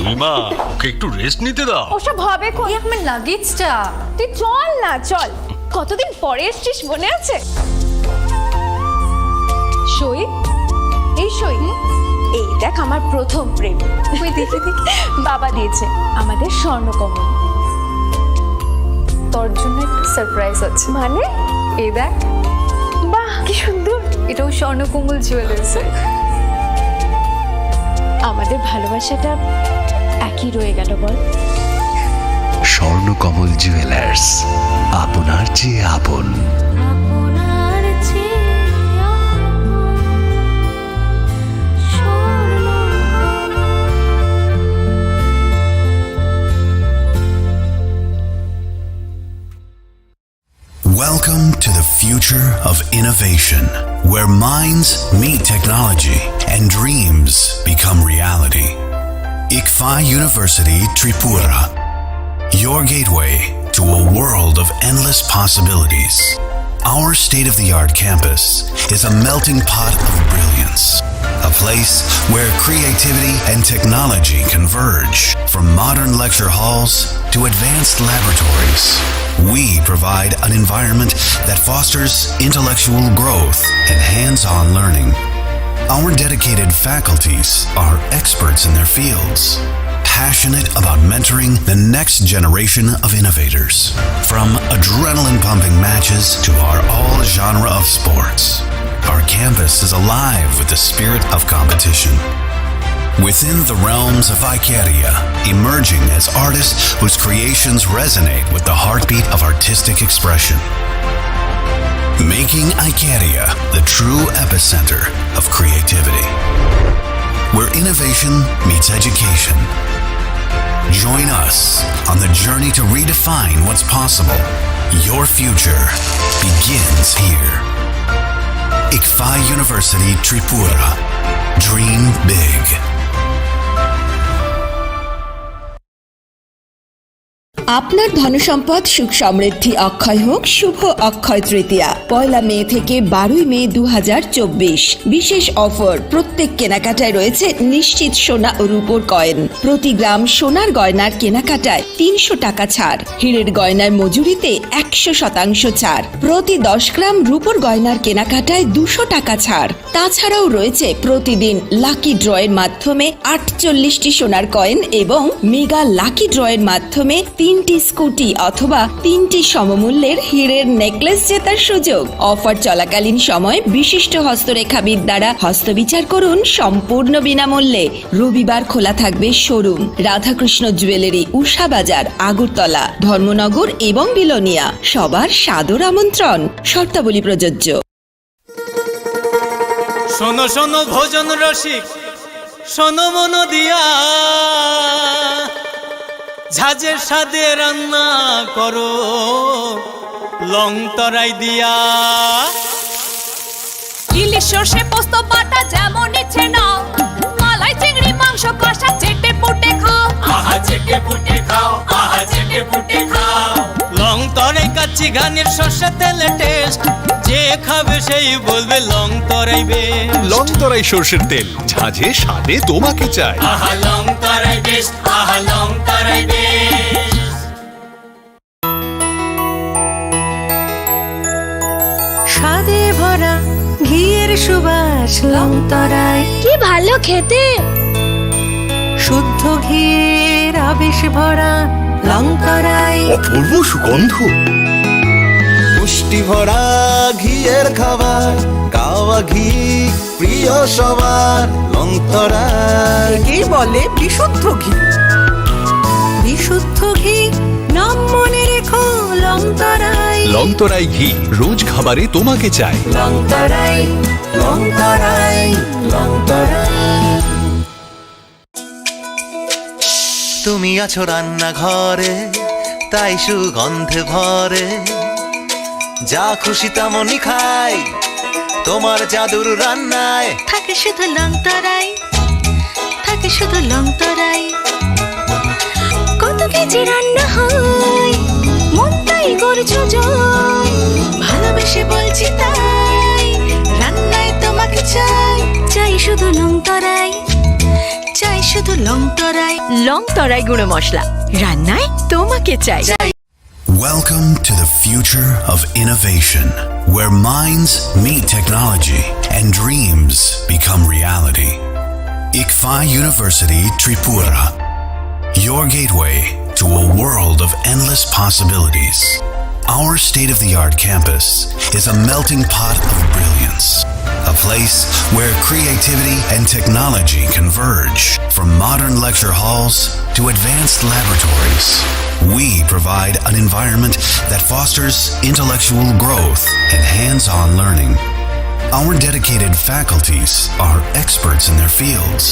নীলিমা, ওকে একটু রেস্ট নিতে দাও। ওসব হবে কোন? আমার লাগেজটা, তুই চল না, চল। কতদিন পরে এসছিস, মনে আছে? সই, এই সই, এই দেখ আমার প্রথম প্রেম। তুই দেখে দেখ, বাবা দিয়েছে আমাদের স্বর্ণকমল। তোর জন্য একটা সারপ্রাইজ আছে। মানে? এই দেখ, বাহ কি সুন্দর। এটাও স্বর্ণকমল জুয়েলার্সে। আমাদের ভালোবাসাটা একই রয়ে গেল বল। স্বর্ণকমল জুয়েলার্স, আপনার চেয়ে আপন। Welcome to the future of innovation, where minds meet technology and dreams become reality. ICFA University Tripura, your gateway to a world of endless possibilities. Our state-of-the-art campus is a melting pot of brilliance, a place where creativity and technology converge. From modern lecture halls to advanced laboratories, we provide an environment that fosters intellectual growth and hands-on learning. Our dedicated faculties are experts in their fields, passionate about mentoring the next generation of innovators. From adrenaline-pumping matches to our all-genre of sports, our campus is alive with the spirit of competition. Within the realms of Icaria, emerging as artists whose creations resonate with the heartbeat of artistic expression. Making Icaria the true epicenter of creativity, where innovation meets education. Join us on the journey to redefine what's possible. Your future begins here. ICFA University Tripura. Dream big. আপনার ধনসম্পদ সুখ সমৃদ্ধি অক্ষয় হোক। শুভ অক্ষয় তৃতীয়া 1 মে থেকে 12 মে 2024। বিশেষ offer, প্রত্যেক কেনাকাটায় রয়েছে নিশ্চিত সোনা ও রূপোর কয়েন। প্রতি গ্রাম সোনার গয়নার কেনাকাটায় 300 টাকা ছাড়। হীরের গয়নার মজুরিতে 100% ছাড়। প্রতি 10 গ্রাম রূপোর গয়নার কেনাকাটায় 200 টাকা ছাড়। তাছাড়াও রয়েছে প্রতিদিন লাকি ড্রয়ের মাধ্যমে 48টি সোনার কয়েন এবং মেগা লাকি ড্রয়ের মাধ্যমে 3টি স্কুটি অথবা 3টি সমমূল্যের হীরের নেকলেস জেতার সুযোগ। অফার চলাকালীন সময় বিশিষ্ট হস্তরেখাবিদ দ্বারা হস্তবিচার করুন সম্পূর্ণ বিনামূল্যে। রবিবার খোলা থাকবে শোরুম। রাধাকৃষ্ণ জুয়েলারি, উষা বাজার, আগরতলা, ধর্মনগর এবং বিলোনিয়া। সবার সাদর আমন্ত্রণ। শর্তাবলী প্রযোজ্য। শোনো শোনো ভোজন রসিক, শোনো মন দিয়া, ঝাঁঝের স্বাদে রান্না করো লং তরাই দিয়া। ইলিশ সর্ষে পোস্ত বাটা যেমন ইচ্ছে নাও, মালাই চিংড়ি মাংস কষা চেটে পুটে খাও। আহা চেটে পুটে খাও, আহা চেটে পুটে খাও। লং তরাই কাচ্চি ঘানির সর্ষে তেলে টেস্ট, যে খাবে সেই বলবে লং তরাই বেশ। লং তরাই সর্ষের তেল, ঝাঁঝে স্বাদে তোমাকে চাই। আহা লং তরাই বেশ, আহা লং তরাই বেশ। স্বাদে ভরা ঘিয়ের সুবাস লং তরাই, কি ভালো খেতে। শুদ্ধ ঘিয়ের আবেশ ভরা লং তরাই, অপূর্ব সুগন্ধ। পুষ্টি ভরা ঘিয়ের খাবার, গাওয়া ঘি প্রিয় সবার লং তরাই। একেই বলে বিশুদ্ধ ঘি। বিশুদ্ধ ঘি নাম মনে রেখো লং তরাই। লং তরাই ঘি রোজ খাবারে তোমাকে চাই। লং তরাই, লং তরাই, লং তরাই। তুমি আছো রান্নাঘরে, তাই সুগন্ধে ভরে, যা খুশি তেমনই খাই তোমার জাদুর রান্নায়। থাকে শুধু লং তরাই, থাকে শুধু লং তরাই। কত কেজি রান্না হয়, মন তাই করছো জয়। ভালোবেসে বলছি তাই, রান্নায় তোমাকে চাই। চাই শুধু লং তরাই, চাই শুধু লং তরাই লং তরাই গুঁড়ো মশলা রান্নায় তোমাকে চাই। Welcome to the future of innovation, where minds meet technology and dreams become reality. ICFA University Tripura, your gateway to a world of endless possibilities. Our state-of-the-art campus is a melting pot of brilliance, a place where creativity and technology converge. From modern lecture halls to advanced laboratories, we provide an environment that fosters intellectual growth and hands-on learning. Our dedicated faculties are experts in their fields,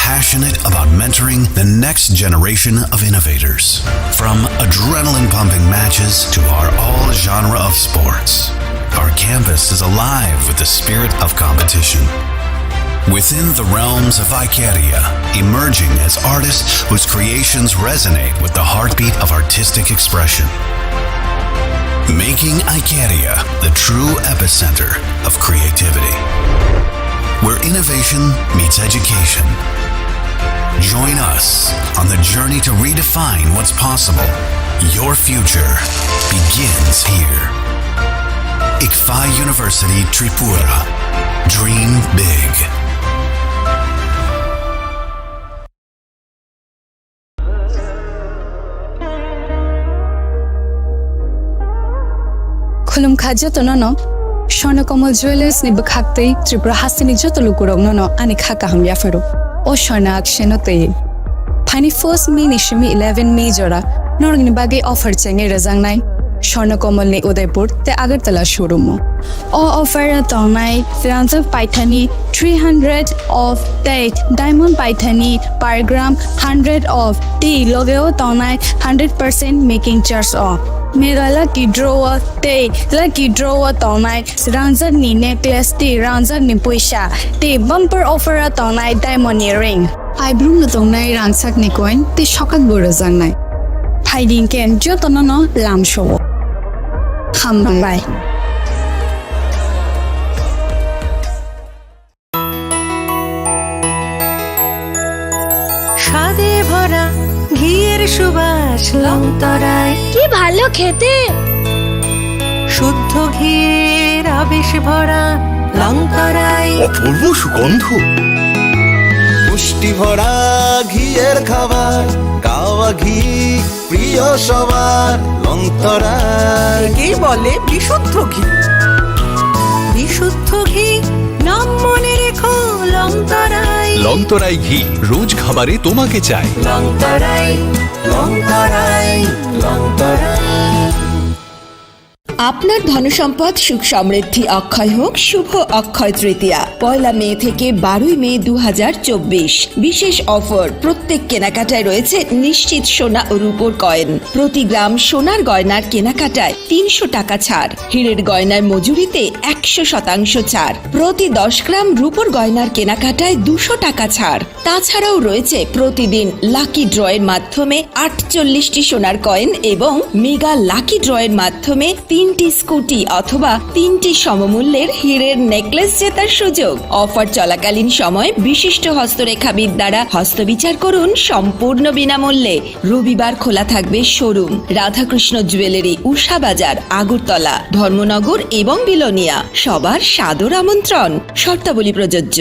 passionate about mentoring the next generation of innovators. From adrenaline-pumping matches to our all-genre of sports, our campus is alive with the spirit of competition. Within the realms of Icaria, emerging as artists whose creations resonate with the heartbeat of artistic expression. Making Icaria the true epicenter of creativity, where innovation meets education. Join us on the journey to redefine what's possible. Your future begins here. ICFA University Tripura. Dream big. Khulum khaja to no Swarnakomal Jewelers ni bakhakte Tripura hasini joto lukurog no ani khaka ham yafaro o Swarna action te Pani 1st May ni shimi 11 May jora norang ni bagi offer chenge razang nai Swarnakomal ni Udaipur te Agartala showroom o offer tonai Firanza Paithani 300 of date diamond Paithani per gram 100 of tea logeo tonai 100% making charge off Mega lucky drawer te lucky drawer tonai Ranza ni necklace te Ranza ni puisha te bumper offer tonai diamond earring I bloom na tonai rangsak ni coin te shokat borazang nai hiding ken jo tonono lam show ham bye স্বাদে ভরা ঘিয়ের সুবাস long তরাই কি ভালো খেতে শুদ্ধ ঘিয়ের আবেশ ভরা লং তরাই অপূর্ব সুগন্ধ। পুষ্টি ভরা ঘিয়ের খাবার কাওয়া ঘি প্রিয় সবার লংতরা একেই বলে বিশুদ্ধ ঘি বিশুদ্ধ ঘি নাম মনে রেখো লং তরাই লংতরাই ঘি রোজ খাবারে তোমাকে চাই। লং তরাই লং তরাই লং তরাই আপনার ধনসম্পদ সুখ সমৃদ্ধি অক্ষয় হোক শুভ অক্ষয় তৃতীয়া 1 মে থেকে 12 মে 2024 বিশেষ অফার প্রত্যেক কেনাকাটায় রয়েছে নিশ্চিত সোনা ও রূপোর কয়েন প্রতি গ্রাম সোনার গয়নার কেনাকাটায় 300 টাকা ছাড় হীরের গয়নার মজুরিতে 100% ছাড় প্রতি 10 গ্রাম রূপোর গয়নার কেনাকাটায় 200 টাকা ছাড় তাছাড়াও রয়েছে প্রতিদিন লাকি ড্রয়ের মাধ্যমে 48টি সোনার কয়েন এবং মেগা লাকি ড্রয়ের মাধ্যমে 3টি স্কুটি অথবা 3টি সমমূল্যের হীরের নেকলেস জেতার সুযোগ অফার চলাকালীন সময় বিশিষ্ট হস্তরেখাবিদ দ্বারা হস্তবিচার করুন সম্পূর্ণ বিনামূল্যে রবিবার খোলা থাকবে শোরুম রাধাকৃষ্ণ জুয়েলারি উষা বাজার আগরতলা ধর্মনগর এবং বিলোনিয়া সবার সাদর আমন্ত্রণ শর্তাবলী প্রযোজ্য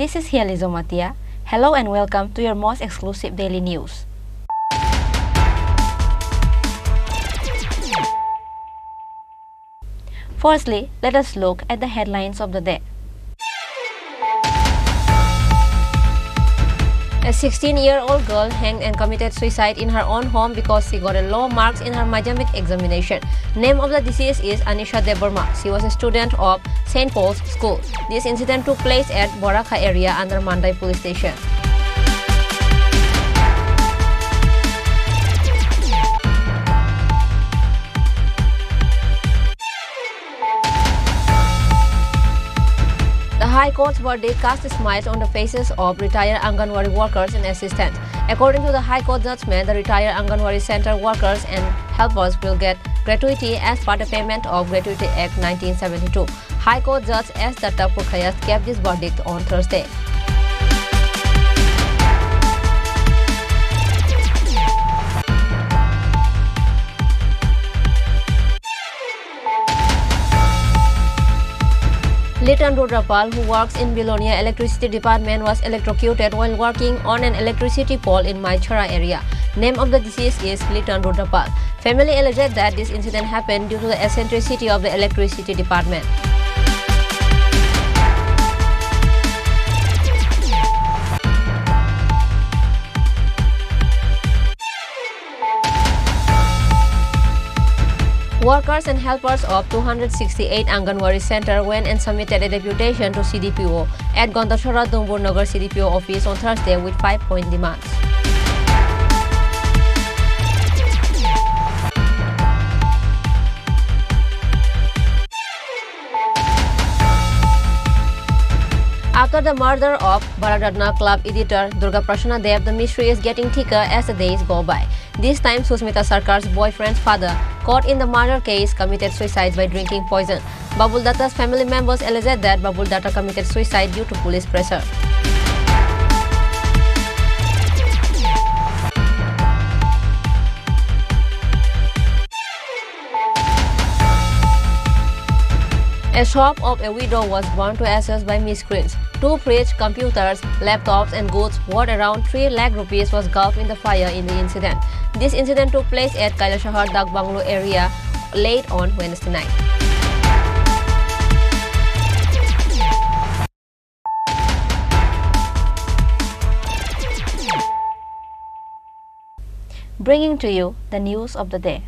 This is Hializo Matia. Hello and welcome to your most exclusive daily news. Firstly, let us look at the headlines of the day. A 16-year-old girl hanged and committed suicide in her own home because she got a low marks in her Madhyamik examination. Name of the deceased is Anisha Debarma. She was a student of St. Paul's School. This incident took place at Borakha area under Mandai police station. The High Court's verdict cast smiles on the faces of retired Anganwadi workers and assistants. According to the High Court judgment, the retired Anganwadi Center workers and helpers will get gratuity as part of payment of Gratuity Act 1972. High Court Judge S. Datta Purkhayas kept this verdict on Thursday. Litan Rudrapal, who works in Bilonia Electricity Department, was electrocuted while working on an electricity pole in Maichara area. Name of the deceased is Litan Rudrapal. Family alleged that this incident happened due to the eccentricity of the electricity department. Workers and helpers of 268 Anganwadi Center went and submitted a deputation to CDPO at Gandashara Dumbur Nagar CDPO office on Thursday with 5-point demands. After the murder of Bharatratna Club editor Durga Prasanna Dev, the mystery is getting thicker as the days go by. This time, Susmita Sarkar's boyfriend's father, caught in the murder case, committed suicide by drinking poison. Babul Datta's family members alleged that Babul Datta committed suicide due to police pressure. A shop of a widow was burned to ashes by miscreants. 2 fridge, computers, laptops and goods worth around 3 lakh rupees was gulfed in the fire in the incident. This incident took place at Kailashahar Dak Banglo area late on Wednesday night. Bringing to you the news of the day.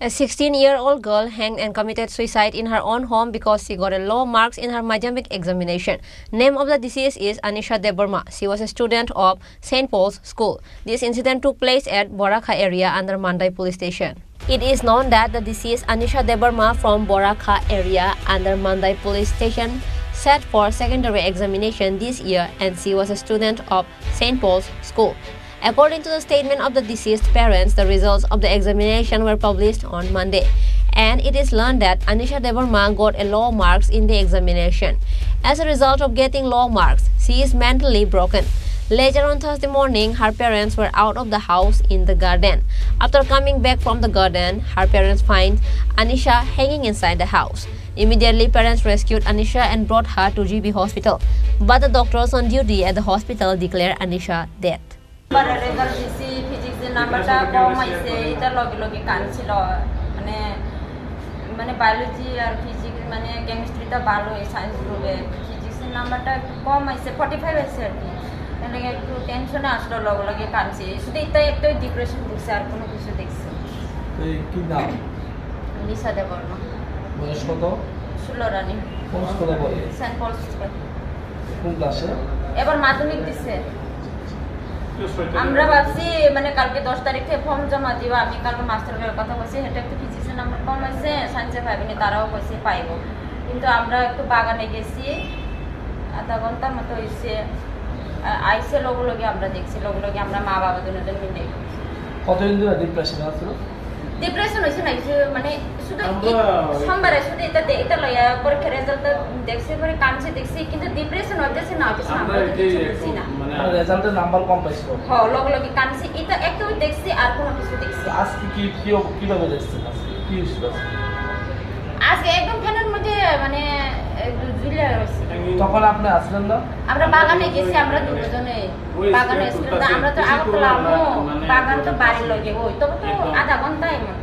A 16-year-old girl hanged and committed suicide in her own home because she got a low marks in her Madhyamik examination. Name of the deceased is Anisha Debarma. She was a student of St. Paul's School. This incident took place at Borakha area under Mandai police station. It is known that the deceased Anisha Debarma from Borakha area under Mandai police station sat for secondary examination this year and she was a student of St. Paul's School. According to the statement of the deceased parents, the results of the examination were published on Monday, and it is learned that Anisha Debarma got a low marks in the examination. As a result of getting low marks, she is mentally broken. Later on Thursday morning, her parents were out of the house in the garden. After coming back from the garden, her parents find Anisha hanging inside the house. Immediately, parents rescued Anisha and brought her to GB hospital, but the doctors on duty at the hospital declared Anisha dead. ফিজিক্সের নাম্বারটা কম আইছে এটা লগে লগে কানছিল মানে মানে biology আর physics মানে কেমিস্ট্রিটা ভালো এই সায়েন্স গ্রুপে ফিজিক্সের নাম্বারটা একটু কম আইছে 45 আইছে আর কি মানে একটু টেনশনে আসলো লগে লগে কানছে শুধু এটাই একটা ডিপ্রেশন দিচ্ছে আর কোনো কিছু দেখছে এই কি নাম লিসা দেবর্মা বয়স কত 16 রানী কোন স্কুলে পড়ে সেন্ট পলস স্কুল কোন ক্লাসে এবার মাধ্যমিক দিছে আমরা ভাবছি মানে কালকে 10 তারিখে ফর্ম জমা দিব আমি কালকে মাস্টারের কথা বলছি এটা একটু ফিজিক্সের নাম্বার কম আছে সায়েন্সে পাইনি তারাও কইছে পাইবো কিন্তু আমরা একটু বাগানে গেছি আধা ঘন্টার মতো হইছে আইসে লগে আমরা দেখছি লগে আমরা মা বাবা দুজন মিলে কতদিন ধরে ডিপ্রেশন আছে ডিপ্রেশন হইছে না মানে শুধু সোমবারে শুধু এটা লইয়া পরীক্ষার রেজাল্ট দেখছি পরে কানছে দেখছি কিন্তু ডিপ্রেশন হইতেছে না আমরা দেখছি না মানে রেজাল্টের নাম্বার কম পাইছো হ্যাঁ লগে কানছে এটা একটু দেখছি আর কোনো কিছু দেখছি আজকে কিভাবে দেখছেন কি হইছিল আজকে একদম ফ্যানের মধ্যে মানে ঝুলে রয়েছে তখন আপনি আসলেন না আমরা বাগানে গেছি আমরা দুজনে বাগানে ছিলাম আমরা তো আগতলা বাগান তো বাড়ির লগে ওই তবে তো আধা ঘন্টা এমন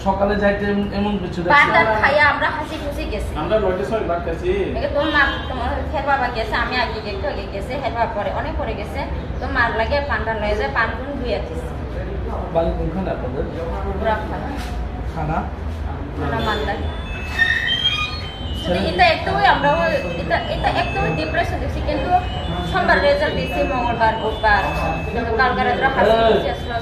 সকালে যাইতে এমন কিছু পানটা খাইয়া আমরা হাসি খুশি গেছি আমরা লইতে সবাই বাদ গেছি তোমার হের বাবা গেছে আমি আগে একটু আগে গেছে হের বাবা পরে অনেক পরে গেছে তো মার লাগে পানটা লয়ে যায় পানগুলো ধুইয়া দিছি বাড়ি কোনখানে আপনাদের পুরা খানা খানা খানা মানদার এটা একদমই আমরা এটা একদমই ডিপ্রেশন দিচ্ছি কিন্তু সোমবার রেজাল্ট দিচ্ছি মঙ্গলবার বুধবার কিন্তু কালকে রাত্রে হাসি খুশি আসলো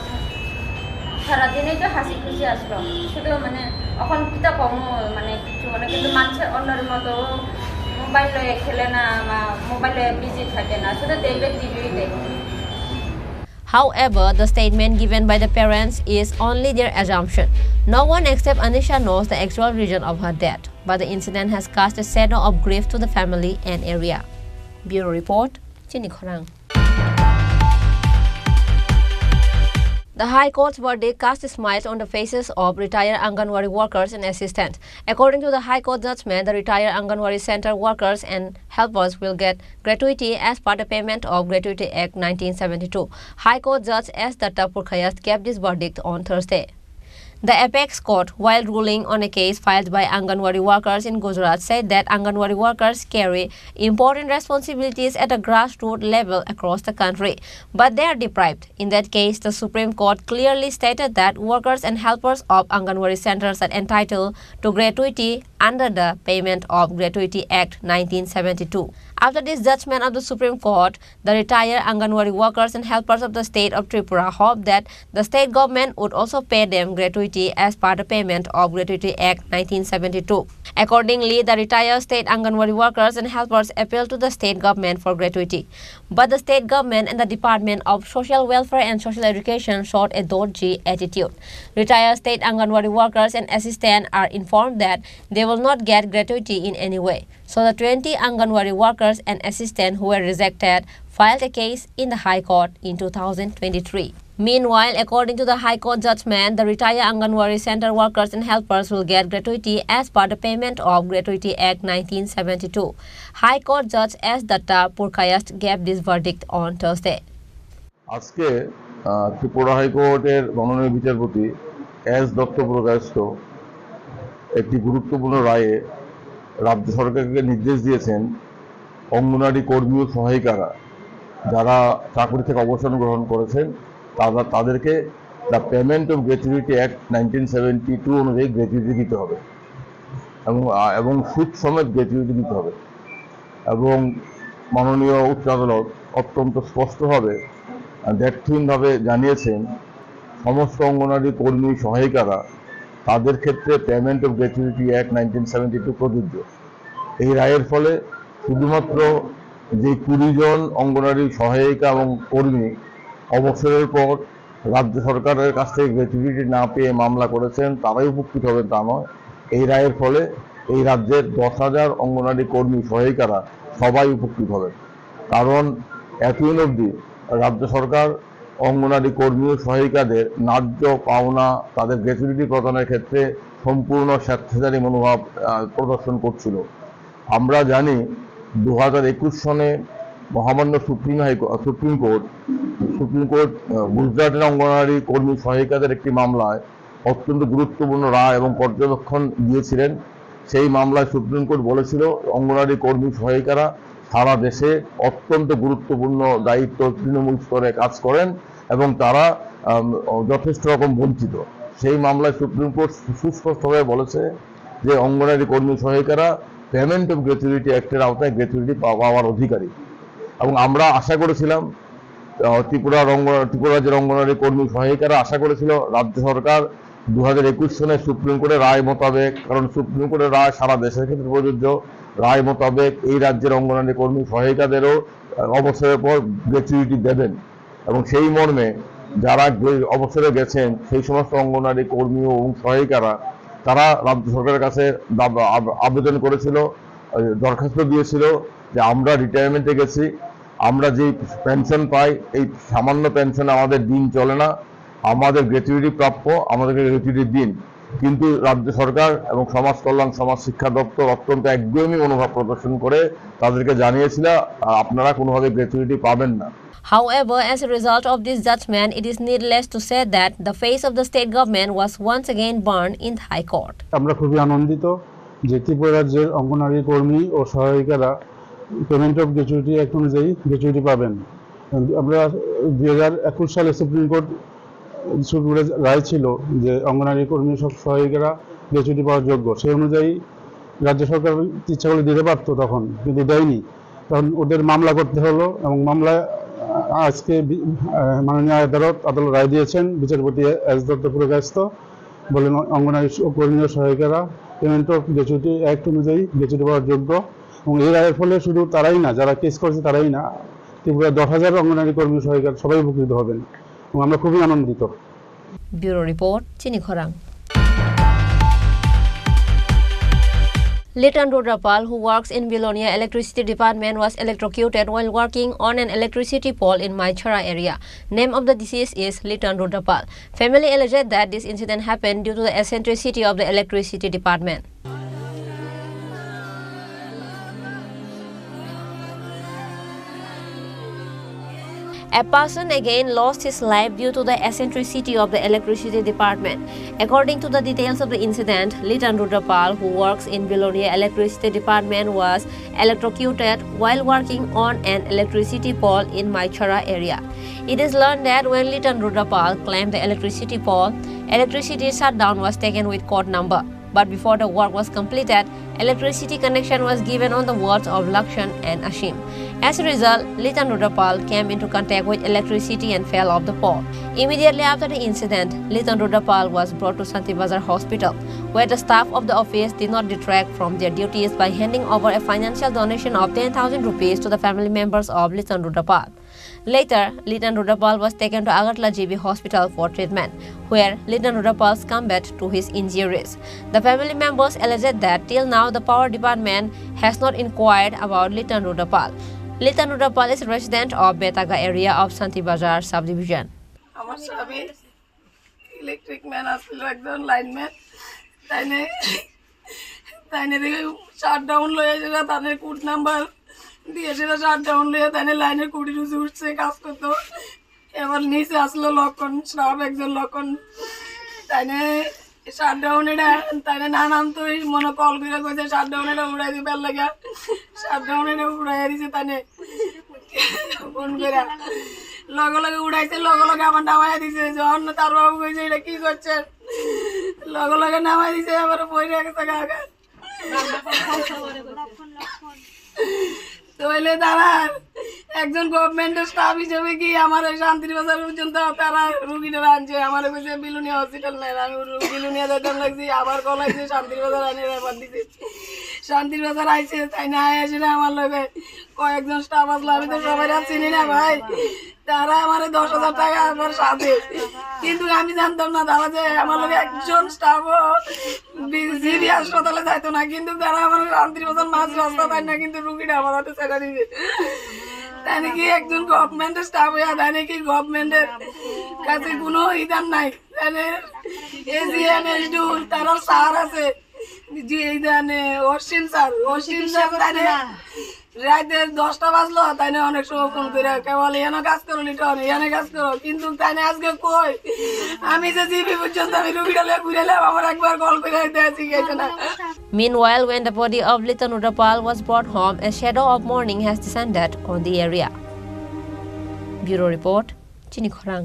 সারাদিনে তো হাসি খুশি আসলো শুধু মানে এখন কিতা কম মানে কিছু মানে কিন্তু মানুষের অন্যের মতো মোবাইল লয়ে খেলে না মোবাইল লয়ে বিজি থাকে না শুধু দেখবে টিভি দেখে However, the statement given by the parents is only their assumption. No one except Anisha knows the actual reason of her death, but the incident has cast a shadow of grief to the family and area. Bureau Report, Chini Khorang. The High Court's verdict cast smiles on the faces of retired Anganwadi workers and assistants. According to the High Court judgment, the retired Anganwadi Center workers and helpers will get gratuity as per the Payment of Gratuity Act 1972. High Court Judge S. Datta Purkhayast gave this verdict on Thursday. The apex court, while ruling on a case filed by Anganwadi workers in Gujarat, said that Anganwadi workers carry important responsibilities at a grassroots level across the country, but they are deprived. In that case, the Supreme Court clearly stated that workers and helpers of Anganwadi centers are entitled to gratuity under the Payment of Gratuity Act 1972. After this judgment of the Supreme Court, the retired Anganwadi workers and helpers of the state of Tripura hope that the state government would also pay them gratuity as per the Payment of Gratuity Act 1972. Accordingly, the retired state Anganwadi workers and helpers appealed to the state government for gratuity. But the state government and the Department of Social Welfare and Social Education showed a dodgy attitude. Retired state Anganwadi workers and assistants are informed that they will not get gratuity in any way. So the 20 Anganwadi workers and assistants who were rejected filed a case in the High Court in 2023. Meanwhile, according to the High Court judgment, the retired Anganwadi Center workers and helpers will get gratuity as per the Payment of Gratuity Act 1972. High Court Judge S. Datta Purkhayast gave this verdict on Thursday. আজকে ত্রিপুরা হাইকোর্টের মাননীয় বিচারপতি S Dutta Purkayastha একটি গুরুত্বপূর্ণ রায়ে রাজ্য সরকারকে নির্দেশ দিয়েছেন অঙ্গনওয়াড়ি কর্মী ও সহায়িকারা যারা চাকরি থেকে অবসর গ্রহণ করেছেন তাদেরকে the payment of gratuity act 1972 অনুযায়ী গ্র্যাচুইটি দিতে হবে এবং সুদ সমেত গ্র্যাচুইটি দিতে হবে এবং মাননীয় উচ্চ আদালত অত্যন্ত স্পষ্টভাবে দ্ব্যর্থহীনভাবে জানিয়েছেন সমস্ত অঙ্গনওয়াড়ি কর্মী সহায়িকারা তাদের ক্ষেত্রে পেমেন্ট অফ গ্র্যাচুইটি অ্যাক্ট 1972 প্রযোজ্য। এই রায়ের ফলে শুধুমাত্র যে 20 জন অঙ্গনওয়াড়ি সহায়িকা এবং কর্মী অবসরের পর রাজ্য সরকারের কাছ থেকে গ্র্যাচুইটি না পেয়ে মামলা করেছেন তারাই উপকৃত হবেন তা নয়। এই রায়ের ফলে এই রাজ্যের 10,000 অঙ্গনওয়াড়ি কর্মী সহায়িকারা সবাই উপকৃত হবেন। কারণ এতদিন অবধি রাজ্য সরকার অঙ্গনওয়াড়ি কর্মী ও সহায়িকাদের ন্যায্য পাওনা তাদের গ্র্যাচুইটি প্রদানের ক্ষেত্রে সম্পূর্ণ স্বেচ্ছাচারী মনোভাব প্রদর্শন করছিল। আমরা জানি 2021 সনে মহামান্য সুপ্রিম কোর্ট গুজরাটের অঙ্গনওয়াড়ি কর্মী সহায়িকাদের একটি মামলায় অত্যন্ত গুরুত্বপূর্ণ রায় এবং পর্যবেক্ষণ দিয়েছিলেন। সেই মামলায় সুপ্রিম কোর্ট বলেছিল অঙ্গনওয়াড়ি কর্মী সহায়িকারা সারা দেশে অত্যন্ত গুরুত্বপূর্ণ দায়িত্ব তৃণমূল স্তরে কাজ করেন এবং তারা যথেষ্ট রকম বঞ্চিত। সেই মামলায় সুপ্রিম কোর্ট সুস্পষ্টভাবে বলেছে যে অঙ্গনওয়াড়ি কর্মী সহায়িকারা পেমেন্ট অফ গ্র্যাচুইটি অ্যাক্টের আওতায় গ্র্যাচুইটি পাওয়ার অধিকারী। এবং আমরা আশা করেছিলাম ত্রিপুরা রাজ্যের অঙ্গনওয়াড়ি কর্মী সহায়িকারা আশা করেছিল রাজ্য সরকার 2021 সনে সুপ্রিম কোর্টের রায় মোতাবেক, কারণ সুপ্রিম কোর্টের রায় সারা দেশের ক্ষেত্রে প্রযোজ্য, রায় মোতাবেক এই রাজ্যের অঙ্গনওয়াড়ি কর্মী সহায়িকাদেরও অবসরের পর গ্র্যাচুইটি দেবেন এবং সেই মর্মে যারা অবসরে গেছেন সেই সমস্ত অঙ্গনওয়াড়ি কর্মী ও সহায়িকারা তারা রাজ্য সরকারের কাছে আবেদন করেছিল, দরখাস্ত দিয়েছিল যে আমরা রিটায়ারমেন্টে গেছি, আমরা যে পেনশন পাই এই সামান্য পেনশনে আমাদের দিন চলে না, আমাদের গ্র্যাচুইটি প্রাপ্য, আমাদেরকে গ্র্যাচুইটি দিন। কিন্তু রাজ্য সরকার এবং সমাজ কল্যাণ সমাজ শিক্ষা দপ্তর অত্যন্ত একগুঁয়েমি মনোভাব প্রদর্শন করে তাদেরকে জানিয়েছিল আপনারা কোনোভাবে গ্র্যাচুইটি পাবেন না। However, as a result of this judgment, it is needless to say that the face of the state government was once again burned in the High Court. আমরা খুবই আনন্দিত যে ত্রিপুরা রাজ্যের অঙ্গনওয়াড়ি কর্মী ও সহায়িকারা পেমেন্ট অফ গ্র্যাচুইটি অ্যাক্ট অনুযায়ী gratuity পাবেন। আমরা 2021 সালে সুপ্রিম কোর্ট রায় ছিল যে অঙ্গনওয়াড়ি কর্মী সহায়িকারা গ্র্যাচুইটি পাওয়ার যোগ্য, সেই অনুযায়ী রাজ্য সরকার ইচ্ছা করলে দিতে পারত তখন, কিন্তু দেয়নি। তখন ওদের মামলা করতে হলো এবং মামলায় আজকে মাননীয় আদালত রায় দিয়েছেন। বিচারপতি এস দত্ত পুরকায়স্থ বলেন অঙ্গনওয়াড়ি কর্মী ও সহায়িকারা পেমেন্ট অফ গ্র্যাচুইটি অ্যাক্ট অনুযায়ী গ্র্যাচুইটি পাওয়ার যোগ্য। এবং এই রায়ের ফলে শুধু তারাই না, যারা কেস করছে তারাই না, ত্রিপুরা 10,000 অঙ্গনওয়াড়ি কর্মী সহায়িকা সবাই উপকৃত হবেন এবং আমরা খুবই আনন্দিত। Bureau Report, Chini Khorang. Litan Rudrapal, who works in Bilonia Electricity Department, was electrocuted while working on an electricity pole in Maichara area. Name of the deceased is Litan Rudrapal. Family alleged that this incident happened due to the eccentricity of the electricity department. A person again lost his life due to the eccentricity of the electricity department. According to the details of the incident, Litan Rudrapal, who works in Bilonia Electricity Department, was electrocuted while working on an electricity pole in Maichara area. It is learned that when Litan Rudrapal climbed the electricity pole, electricity shutdown was taken with code number. But before the work was completed, electricity connection was given on the wards of Lakshan and Ashim. As a result, Litan Rudrapal came into contact with electricity and fell off the pole. Immediately after the incident, Litan Rudrapal was brought to Santi Bazar Hospital, where the staff of the office did not detract from their duties by handing over a financial donation of 10,000 rupees to the family members of Litan Rudrapal. Later, Litan Rudrapal was taken to Agartala GB Hospital for treatment, where Litan Rudrapal succumbed to his injuries. The family members alleged that till now the power department has not inquired about Litan Rudrapal. Litan Rudrapal is a resident of Betaga area of Santi Bazar subdivision. আমার স্বামী electric man আসলে একজন lineman, তাইনে দেখে shutdown লয়েছিল, তাদের code number দিয়েছিল, shutdown লয়ে তাইনে লাইনের কুড়ি রুজে উঠছে, কাজ করতো। এবার নিচে আসলো লক্ষণ, স্টাফ একজন লক্ষণ, তাইনে শাটডাউন এটা তাইনে না নামতো, মনে কল করে কইছে শাটডাউন এটা উড়াই দিবার লাগা, শাটডাউন এটা উড়াই দিছে, তাইনে ফোন করে লগে লগে উড়াইছে, লগে লগে আমার নামাই দিছে। যখন তার বাবু কইছে এটা কি করছেন, লগে লগে নামাই দিছে, আবার বই রেখেছে কাকা। তাহলে তারা একজন গভর্নমেন্টের স্টাফ হিসেবে কি আমার শান্তির বাজার পর্যন্ত তারা রুগীটা আনছে, আমার কইছে বিলুনিয়া হসপিটাল নেই, আমি বিলুনিয়া যেতাম লাগছি, আবার কল আইছে শান্তির বাজার আনে ব্যাপার দিছে, শান্তির বাজার আইছে, তাই না আসে না আমার লগে কয়েকজন স্টাফ আসলো, আমি তো সবাই চিনি না ভাই, তারা আমার 10,000 টাকা আমার সাথে, কিন্তু আমি জানতাম না তারা যে আমার লগে একজন স্টাফও জিবি হাসপাতালে যাইতো না, কিন্তু তারা আমার শান্তির বাজার মাঝ রাস্তা তাই না, কিন্তু রুগীটা আমার হাতে ছেড়ে দিবে। তাই নাকি একজন গভর্নমেন্টের স্টাফ হয়ে, তাই নাকি গভর্নমেন্টের কাছে কোনো ইদান নাই, তারা স্যার আছে, অশ্বিন স্যার তাই রাতে 10টা বাজলো, তাই না অনেক সময় ফোন করে কেবল এখানে কাজ করো, লিটন এখানে কাজ করো, কিন্তু তাই না আজকে কই আমি যে জিবি পর্যন্ত আমি রুগীটা ঘুরে এলাম, আমার একবার কল করে শিখেছে না। Meanwhile, when the body of Litan Rudrapal was brought home, a shadow of mourning has descended on the area. Bureau Report, Chini Khorang.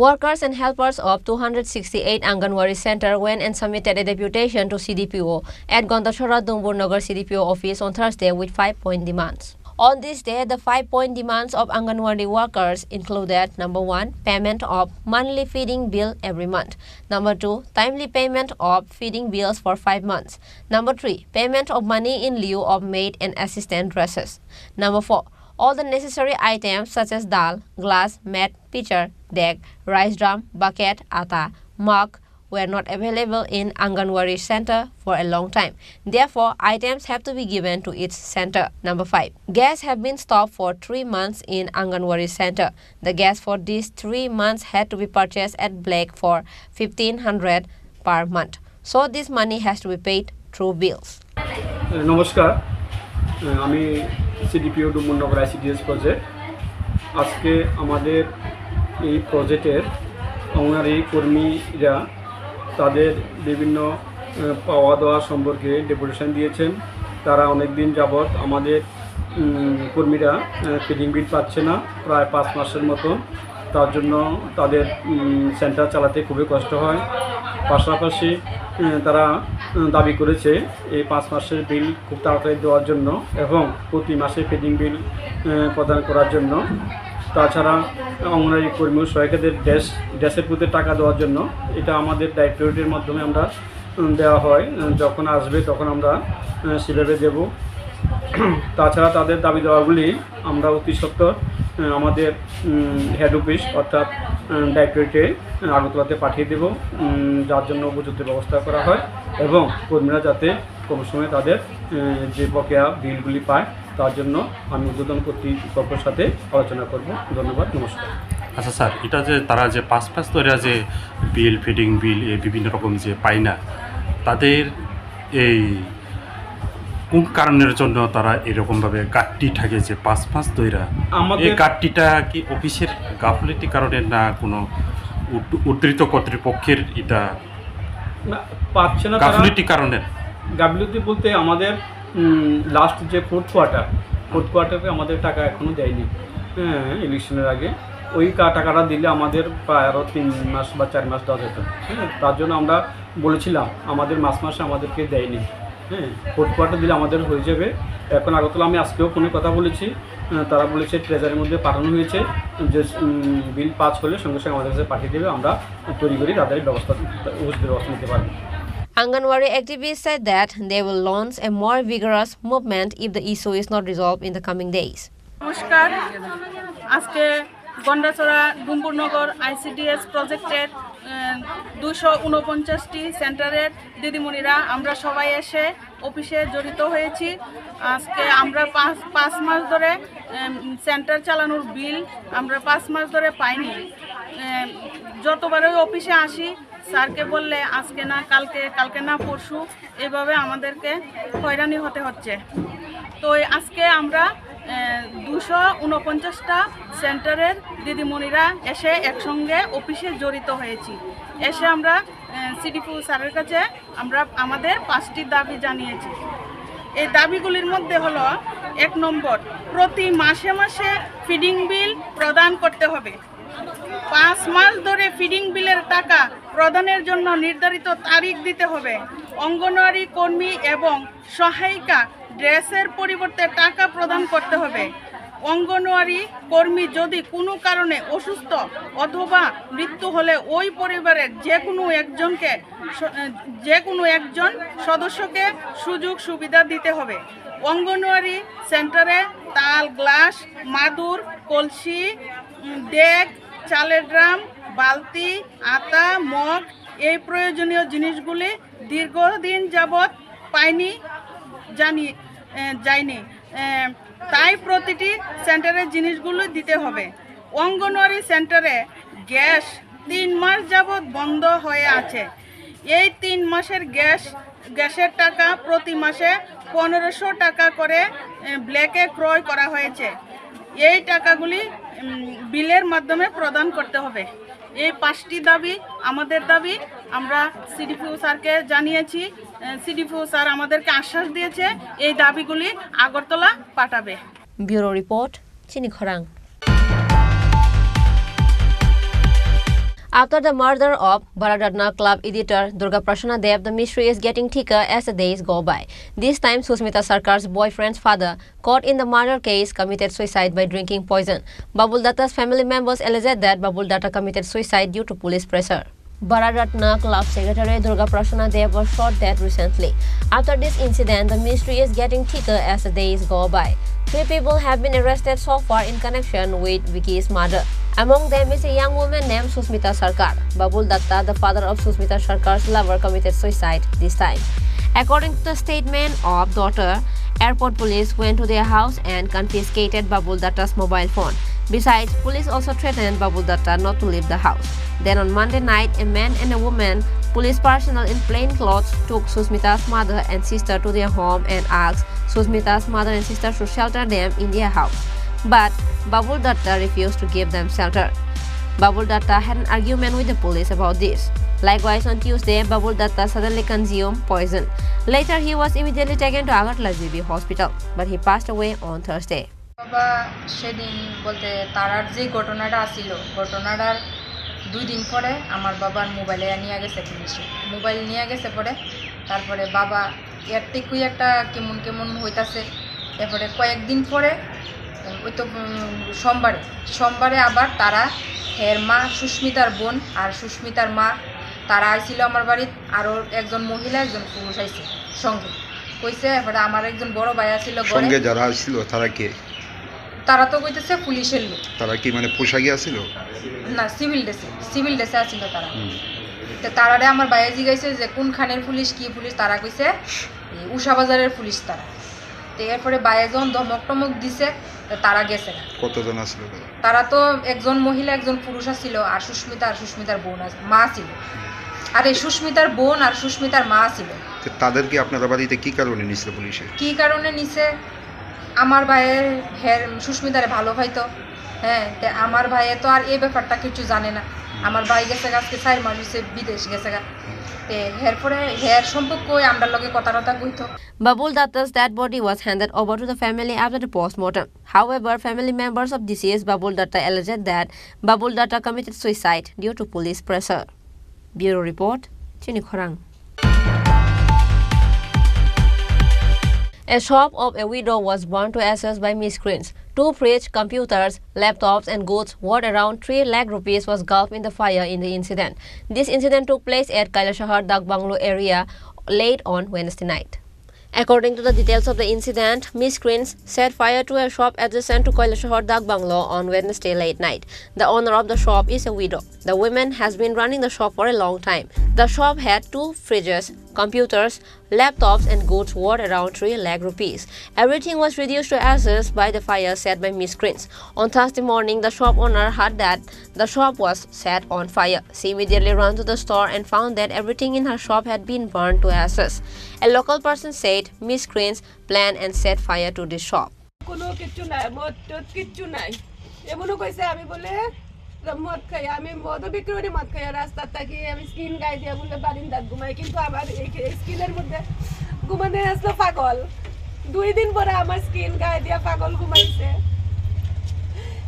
Workers and helpers of 268 Anganwadi Center went and submitted a deputation to CDPO at Gandachara Dumbur Nagar CDPO office on Thursday with 5-point demands. On this day, the 5-point demands of Anganwadi workers included: number 1, payment of monthly feeding bill every month; number 2, timely payment of feeding bills for 5 months; number 3, payment of money in lieu of maid and assistant dresses; number 4, all the necessary items such as dal, glass, mat, pitcher, deck, rice drum, bucket, atta, mug, were not available in Anganwadi center for a long time. Therefore, items have to be given to each center. Number 5. Gas have been stopped for 3 months in Anganwadi center. The gas for these 3 months had to be purchased at black for 1,500 per month. So this money has to be paid through bills. নমস্কার, আমি CDPO ডুমুরনগর ICDS project. আজকে আমাদের এই প্রজেক্টের অঙ্গনারী কর্মীরা তাদের বিভিন্ন পাওয়া দেওয়া সম্পর্কে ডেপুটেশন দিয়েছেন। তারা অনেক দিন যাবৎ আমাদের কর্মীরা ফিডিং বিল পাচ্ছে না, প্রায় 5 মাসের মতো। তার জন্য তাদের সেন্টার চালাতে খুবই কষ্ট হয়। পাশাপাশি তারা দাবি করেছে এই 5 মাসের বিল খুব তাড়াতাড়ি দেওয়ার জন্য এবং প্রতি মাসে ফিডিং বিল প্রদান করার জন্য। তাছাড়া অঙ্গনওয়াড়ি কর্মী ও সহায়িকাদের ড্যাশের প্রতি টাকা দেওয়ার জন্য। এটা আমাদের ডাইরেক্টরেটের মাধ্যমে আমরা দেওয়া হয়, যখন আসবে তখন আমরা সেভাবে দেব। তাছাড়া তাদের দাবি দেওয়াগুলি আমরা অতি সত্বর আমাদের হেড অফিস অর্থাৎ ডাইরেক্টরেটে আগরতলাতে পাঠিয়ে দেব, যার জন্য উপযুক্ত ব্যবস্থা করা হয় এবং কর্মীরা যাতে কম সময়ে তাদের যে বকেয়া বিলগুলি পায় তার জন্য আমি উদ্বোধন কর্তৃপক্ষের সাথে আলোচনা করব। ধন্যবাদ, নমস্কার। আচ্ছা স্যার, এটা যে তারা যে 5 মাস ধরে যে বিল ফিডিং বিল বিভিন্ন রকম যে পায় না, তাদের এই কোন কারণের জন্য তারা এরকমভাবে গাট্টি থাকে যে 5 মাস ধরে? এই গাট্টিটা কি অফিসের গাফলতির কারণে না কোনো উদ্ধৃত কর্তৃপক্ষের এটা পাচ্ছে না গাফলতির কারণে? গাফলতি বলতে আমাদের লাস্ট যে ফোর্থ কোয়ার্টারে আমাদের টাকা এখনও দেয়নি। হ্যাঁ, ইলেকশনের আগে ওই টাকাটা দিলে আমাদের প্রায় আরও 3 মাস বা 4 মাস দেওয়া যেত। হ্যাঁ, তার জন্য আমরা বলেছিলাম আমাদের মাসে আমাদেরকে দেয়নি। হ্যাঁ, ফোর্থ কোয়ার্টার দিলে আমাদের হয়ে যাবে। এখন আগরতলা আমি আজকেও ফোনে কথা বলেছি, তারা বলেছে ট্রেজারির মধ্যে পাঠানো হয়েছে, যে বিল পাস হলে সঙ্গে সঙ্গে আমাদের কাছে পাঠিয়ে দেবে, আমরা তৈরি করি তাদের ব্যবস্থা নিতে পারবো। Anganwadi activists said that they will launch a more vigorous movement if the issue is not resolved in the coming days. নমস্কার, আজকে গন্ডাছড়া ডুমপুরনগর ICDS প্রজেক্টের 249টি সেন্টারের দিদিমণিরা আমরা সবাই এসে অফিসে জড়িত হয়েছি। আজকে আমরা 5 মাস ধরে সেন্টার চালানোর বিল আমরা 5 মাস ধরে পাইনি। যতবারই অফিসে আসি স্যারকে বললে আজকে না কালকে না পরশু, এভাবে আমাদেরকে হয়রানি হতে হচ্ছে। তো আজকে আমরা 249টা সেন্টারের দিদিমণিরা এসে একসঙ্গে অফিসে জড়িত হয়েছি। এসে আমরা সিডিপিও স্যারের কাছে আমরা আমাদের 5টি দাবি জানিয়েছি। এই দাবিগুলির মধ্যে হলো 1 নম্বর, প্রতি মাসে মাসে ফিডিং বিল প্রদান করতে হবে। 5 মাস ধরে ফিডিং বিলের টাকা প্রদানের জন্য নির্ধারিত তারিখ দিতে হবে। অঙ্গনওয়াড়ি কর্মী এবং সহায়িকা ড্রেসের পরিবর্তে টাকা প্রদান করতে হবে। অঙ্গনওয়াড়ি কর্মী যদি কোনো কারণে অসুস্থ অথবা মৃত্যু হলে ওই পরিবারের যে কোনো একজন সদস্যকে সুযোগ সুবিধা দিতে হবে। অঙ্গনওয়াড়ি সেন্টারে তাল, গ্লাস, মাদুর, কলসি, ডেক, চালের ড্রাম, বালতি, আটা, মগ এই প্রয়োজনীয় জিনিসগুলি দীর্ঘদিন যাবৎ যায়নি, তাই প্রতিটি সেন্টারের জিনিসগুলো দিতে হবে। অঙ্গনওয়াড়ি সেন্টারে গ্যাস 3 মাস যাবৎ বন্ধ হয়ে আছে। এই 3 মাসের গ্যাসের টাকা প্রতি মাসে 1500 টাকা করে ব্ল্যাকে ক্রয় করা হয়েছে। এই টাকাগুলি বিলের মাধ্যমে প্রদান করতে হবে। এই 5টি দাবি আমাদের দাবি, আমরা সিডিপিও স্যারকে জানিয়েছি। সিডিপিও স্যার আমাদেরকে আশ্বাস দিয়েছে এই দাবিগুলি আগরতলা পাঠাবে। ব্যুরো রিপোর্ট, চিনি খরাং। After the murder of Bharatratna Club editor Durga Prasanna Dev, the mystery is getting thicker as the days go by. This time, Susmita Sarkar's boyfriend's father, caught in the murder case, committed suicide by drinking poison. Babul Datta's family members alleged that Babul Datta committed suicide due to police pressure. Bharatratna Club secretary Durga Prasanna Dev was shot dead recently. After this incident, the mystery is getting thicker as the days go by. 3 people have been arrested so far in connection with Vicky's murder. Among them is a young woman named Susmita Sarkar. Babul Datta, the father of Susmita Sarkar's lover, committed suicide this time. According to the statement of daughter, airport police went to their house and confiscated Babul Datta's mobile phone. Besides, police also threatened Babul Datta not to leave the house. Then on Monday night, a man and a woman, police personnel in plain clothes, took Susmita's mother and sister to their home and asked Susmita's mother and sister to shelter them in their house. But Babul Datta refused to give them shelter. Babul Datta had an argument with the police about this. Likewise, on Tuesday, Babul Datta suddenly consumed poison. Later, he was immediately taken to Agartala GB hospital, but he passed away on Thursday. বাবা সেদিন বলতে তারার যে ঘটনাটা আসিল ঘটনাটার 2 দিন পরে আমার বাবার মোবাইলে নিয়ে গেছে পুলিশে মোবাইল নিয়ে গেছে পরে তারপরে বাবা এর থেকেই একটা কেমন কেমন হইতাছে এরপরে কয়েকদিন পরে ওই তো সোমবারে আবার তারা হের মা সুস্মিতার বোন আর সুস্মিতার মা তারা আইছিল আমার বাড়িতে আরও একজন মহিলা একজন পুরুষ আইছে সঙ্গে কইছে এরপরে আমার একজন বড় ভাই আছিল সঙ্গে যারা আসছিল তারা কে তারা তো কইতেছে পুলিশের লোক তারা কি মানে পোশাকে আসছিল না সিভিল ড্রেসে আসছিল তারা তো তারারে আমার ভাইয়া জিগাইছে যে কোন খানের পুলিশ কি পুলিশ তারা কইছে উষা বাজারের পুলিশ তারা তো এরপরে ভাইয়া যখন ধমক টমক দিছে তারা গেছে না কতজন আসছিল তারা তো একজন মহিলা একজন পুরুষ আসছিল আর সুস্মিতার বোন মা ছিল আর এই সুস্মিতার বোন আর সুস্মিতার মা ছিল তাদেরকে আপনারা বাড়িতে কি কারণে নিছিল পুলিশে কি কারণে নিছে আমার ভাইয়ের হের সুস্মিতারে ভালো হয়তো হ্যাঁ আমার ভাইয়ে তো আর এই ব্যাপারটা কিছু জানে না আমার ভাই গেছে আজকে 4 মাস হইছে বিদেশ গেছে এরপরে হের সম্পর্ক আমরা লগে কথা কইতো Babul Datta's dead body was handed over to the family after the post-mortem. However, family members of deceased Babul Datta alleged that Babul Datta committed suicide due to police pressure. Bureau Report, Chini Khorang. A shop of a widow was burned to ashes by miscreants. 2 fridge, computers, laptops and goods worth around 3 lakh rupees was gulfed in the fire in the incident. This incident took place at Kailashahar Dak Banglo area late on Wednesday night. According to the details of the incident, miscreants set fire to a shop adjacent to Kailashahar Dak Banglo on Wednesday late night. The owner of the shop is a widow. The woman has been running the shop for a long time. The shop had 2 fridges, computers, laptops and goods worth around 3 lakh rupees. Everything was reduced to ashes by the fire set by miscreants. On Thursday morning, the shop owner heard that the shop was set on fire. She immediately ran to the store and found that everything in her shop had been burned to ashes. A local person said miscreants planned and set fire to this shop. কোনো কিছু নাই কিচ্ছু নাই এমনও কইছে আমি বলে মদ খাই আমি মদ বিক্রি করে মদ খাই রাস্তা থাকি আমি স্কিন গায়ে দিয়ে বলে বারিন্দাত ঘুমাই কিন্তু আমার এই স্কিনের মধ্যে ঘুমানে আসলো পাগল 2 দিন পরে আমার স্কিন গায়ে দিয়ে পাগল ঘুমাইছে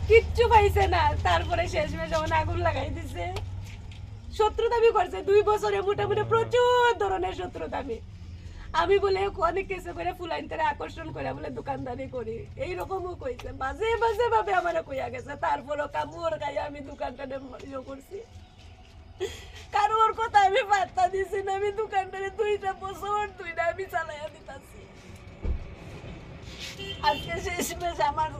কিচ্ছু পাইছে না তারপরে শেষমেশ যখন আগুন লাগাই দিছে শত্রুতামি করছে 2 বছরে মোটামুটি প্রচুর ধরনের শত্রুতামি আমি বলে অনেক কিছু করে ফুলাইনটারে আকর্ষণ করে বলে দোকানদারি করি এইরকমও কইছে বাজে বাজে ভাবে আমারে কইয়া গেছে তারপরও কামড় গায়ে আমি দোকানটারে ইয়ে করছি কারোর কথা আমি পাত্তা দিছি না আমি দোকানটারে 2টা বছর 2টা আমি চালাইয়া দিতাছি আজকে শেষমেশ আমার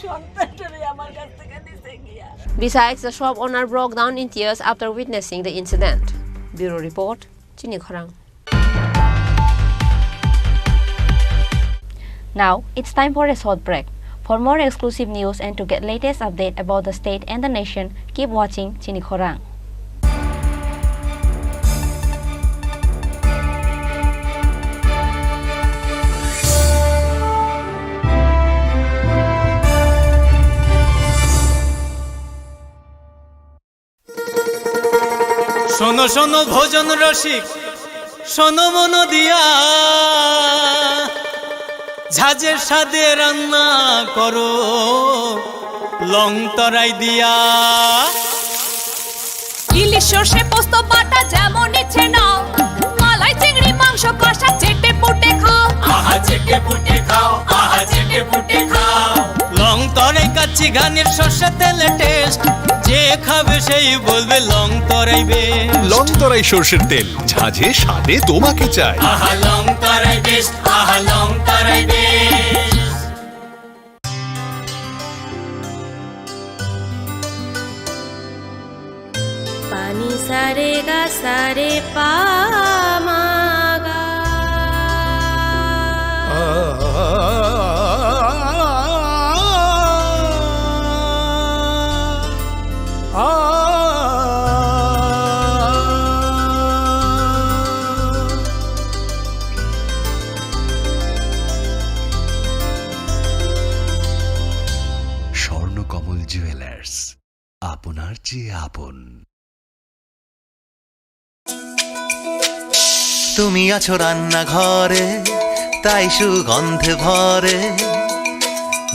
সন্তানটারে আমার কাছ থেকে দিছে গিয়া Besides, the shop owner broke down in tears after witnessing the incident. Bureau Report, Chini Khorang. Now, it's time for a short break. For more exclusive news and to get latest update about the state and the nation, keep watching Chini Khorang. শোনো শোনো ভোজন রসিক শোনো মন দিয়া ঝাঁঝের স্বাদে রান্না করো লং তরাই দিয়া ইলিশ সর্ষে পোস্ত বাটা যেমন ইচ্ছে নাও মালাই চিংড়ি মাংস কষা চেটে পুটে খাও আহা চেটে পুটে খাও আহা চেটে পুটে খাও লং তরাই কাচ্চি ঘানির সর্ষে তেলে টেস্ট যে খাবে সেই বলবে লং তরাই বেশ লং তরাই সরষের তেল ঝাঁঝে স্বাদে তোমাকে চাই আহা লং তরাই বেশ আহা লং তরাই বেশ নি সা রে গা সা রে পা মা গা স্বর্ণকমল জুয়েলার্স, আপনার চেয়ে আপন। তুমি আছো রান্নাঘরে, তাই সুগন্ধে ভরে,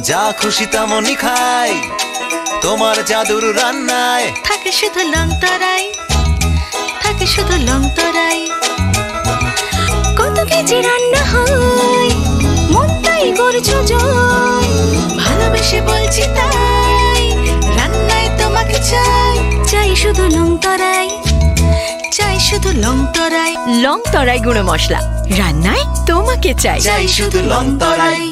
যা খুশি তেমনই খাই তোমার জাদুর রান্নায়। থাকে শুধু লং তরাই, থাকে শুধু লং তরাই, কত কেজি রান্না হয় মনটাই করছো জয়, ভালোবেসে বলছি তাই রান্নায় তোমাকে চাই, চাই শুধু লং তরাই, চাই শুধু লং তরাই, লং তরাই গুঁড়ো মশলা রান্নায় তোমাকে চাই, চাই শুধু long Terai.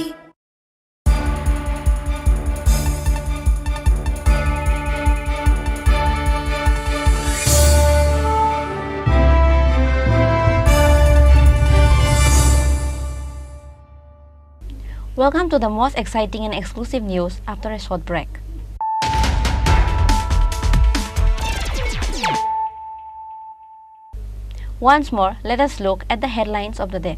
Welcome to the most exciting and exclusive news after a short break. Once more, let us look at the headlines of the day.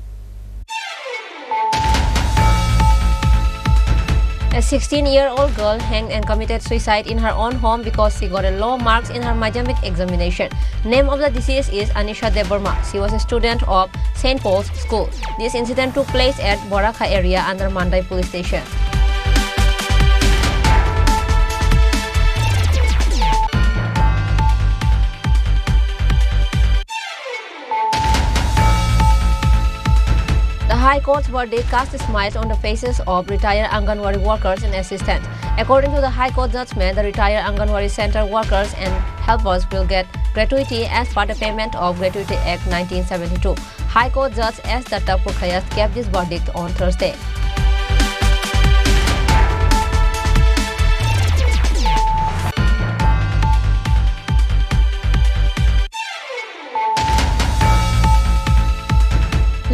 A 16-year-old girl hanged and committed suicide in her own home because she got a low marks in her Madhyamik examination. Name of the deceased is Anisha Deborma. She was a student of St. Paul's School. This incident took place at Borakha area under Mandai police station. The High Court's verdict cast a smile on the faces of retired Anganwadi workers and assistants. According to the High Court judgment, the retired Anganwadi Center workers and helpers will get gratuity as per the Payment of Gratuity Act 1972. High Court Judge S. Datta Purkhayat gave this verdict on Thursday.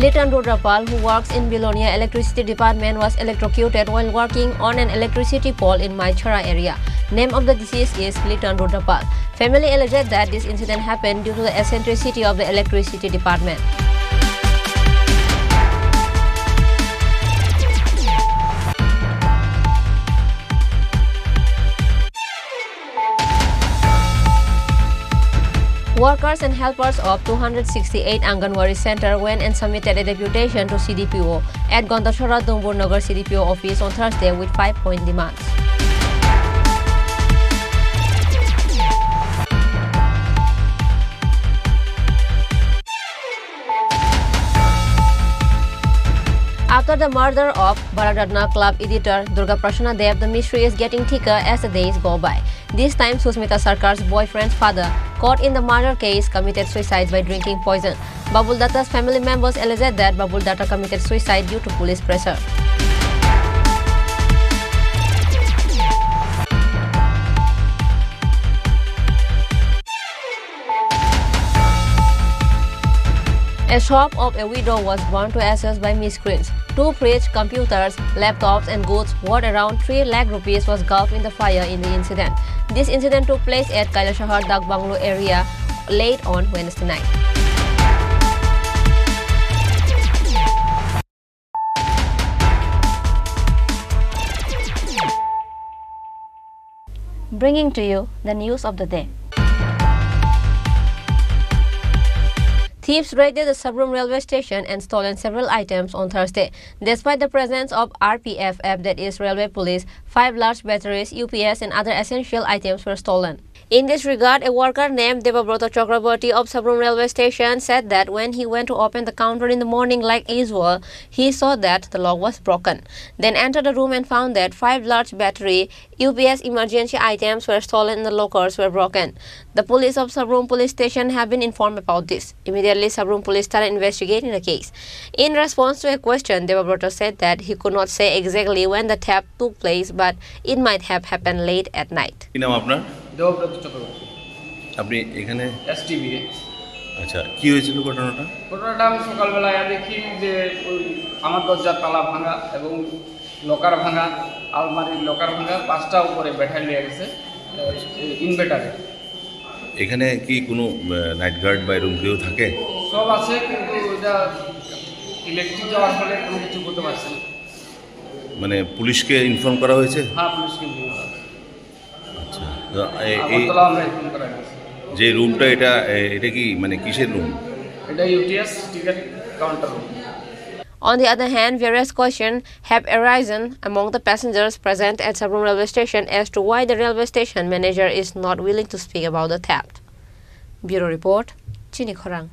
Litan Rudrapal, who works in Bilonia Electricity Department, was electrocuted while working on an electricity pole in Maichara area. Name of the deceased is Litan Rudrapal. Family alleged that this incident happened due to the eccentricity of the electricity department. Workers and helpers of 268 Anganwadi Center went and submitted a deputation to CDPO at Gandashara Dumbur Nagar CDPO office on Thursday with 5-point demands. After the murder of Bharatratna Club editor Durga Prashanna Dev, the mystery is getting thicker as the days go by. This time, Susmita Sarkar's boyfriend's father, caught in the murder case, committed suicide by drinking poison. Babul Datta's family members alleged that Babul Datta committed suicide due to police pressure. A shop of a widow was burned to ashes by miscreants. 2 fridge, computers, laptops and goods worth around 3 lakh rupees was gulfed in the fire in the incident. This incident took place at Kailashahar Dak Banglo area late on Wednesday night. Bringing to you the news of the day. Thieves raided the Sabroom railway station and stolen several items on Thursday. Despite the presence of RPFF, that is Railway Police, 5 large batteries, UPS and other essential items were stolen. In this regard, a worker named Debabrata Chakraborty of Sabroom railway station said that when he went to open the counter in the morning like usual, he saw that the lock was broken. Then entered the room and found that 5 large battery, UPS emergency items were stolen and the lockers were broken. The police of Sabroom police station have been informed about this. Immediately, Sabroom police started investigating the case. In response to a question, Debabrata said that he could not say exactly when the theft took place, but it might have happened late at night. কি নাম আপনার? দেবব্রত চক্রবর্তী। আপনি এখানে STV আচ্ছা কি হয়েছিল ঘটনাটা? ঘটনাটা আমি সকালবেলায় দেখি যে ওই আমার দরজার তালা ভাঙা এবং লকার ভাঙা, আলমারির লকার ভাঙা, 5টা উপরে ব্যাটারি লেগে গেছে ইনভার্টারে। এখানে কি কোনো নাইট গার্ড বা এরকম কেউ থাকে? সব আছে, কিন্তু এটা ইলেকট্রিক যাওয়ার ফলে কোনো কিছু করতে পারছে না। মানে পুলিশকে ইনফর্ম করা হয়েছে? হ্যাঁ, পুলিশকে ইনফর্ম করা হয়েছে। আচ্ছা, আগরতলা আমরা ইনফর্ম করা হয়েছে। যে রুমটা এটা কি মানে কিসের রুম? এটা UTS ticket counter room. On the other hand, various questions have arisen among the passengers present at Sabrum railway station as to why the railway station manager is not willing to speak about the theft. Bureau Report, Chini Khorang.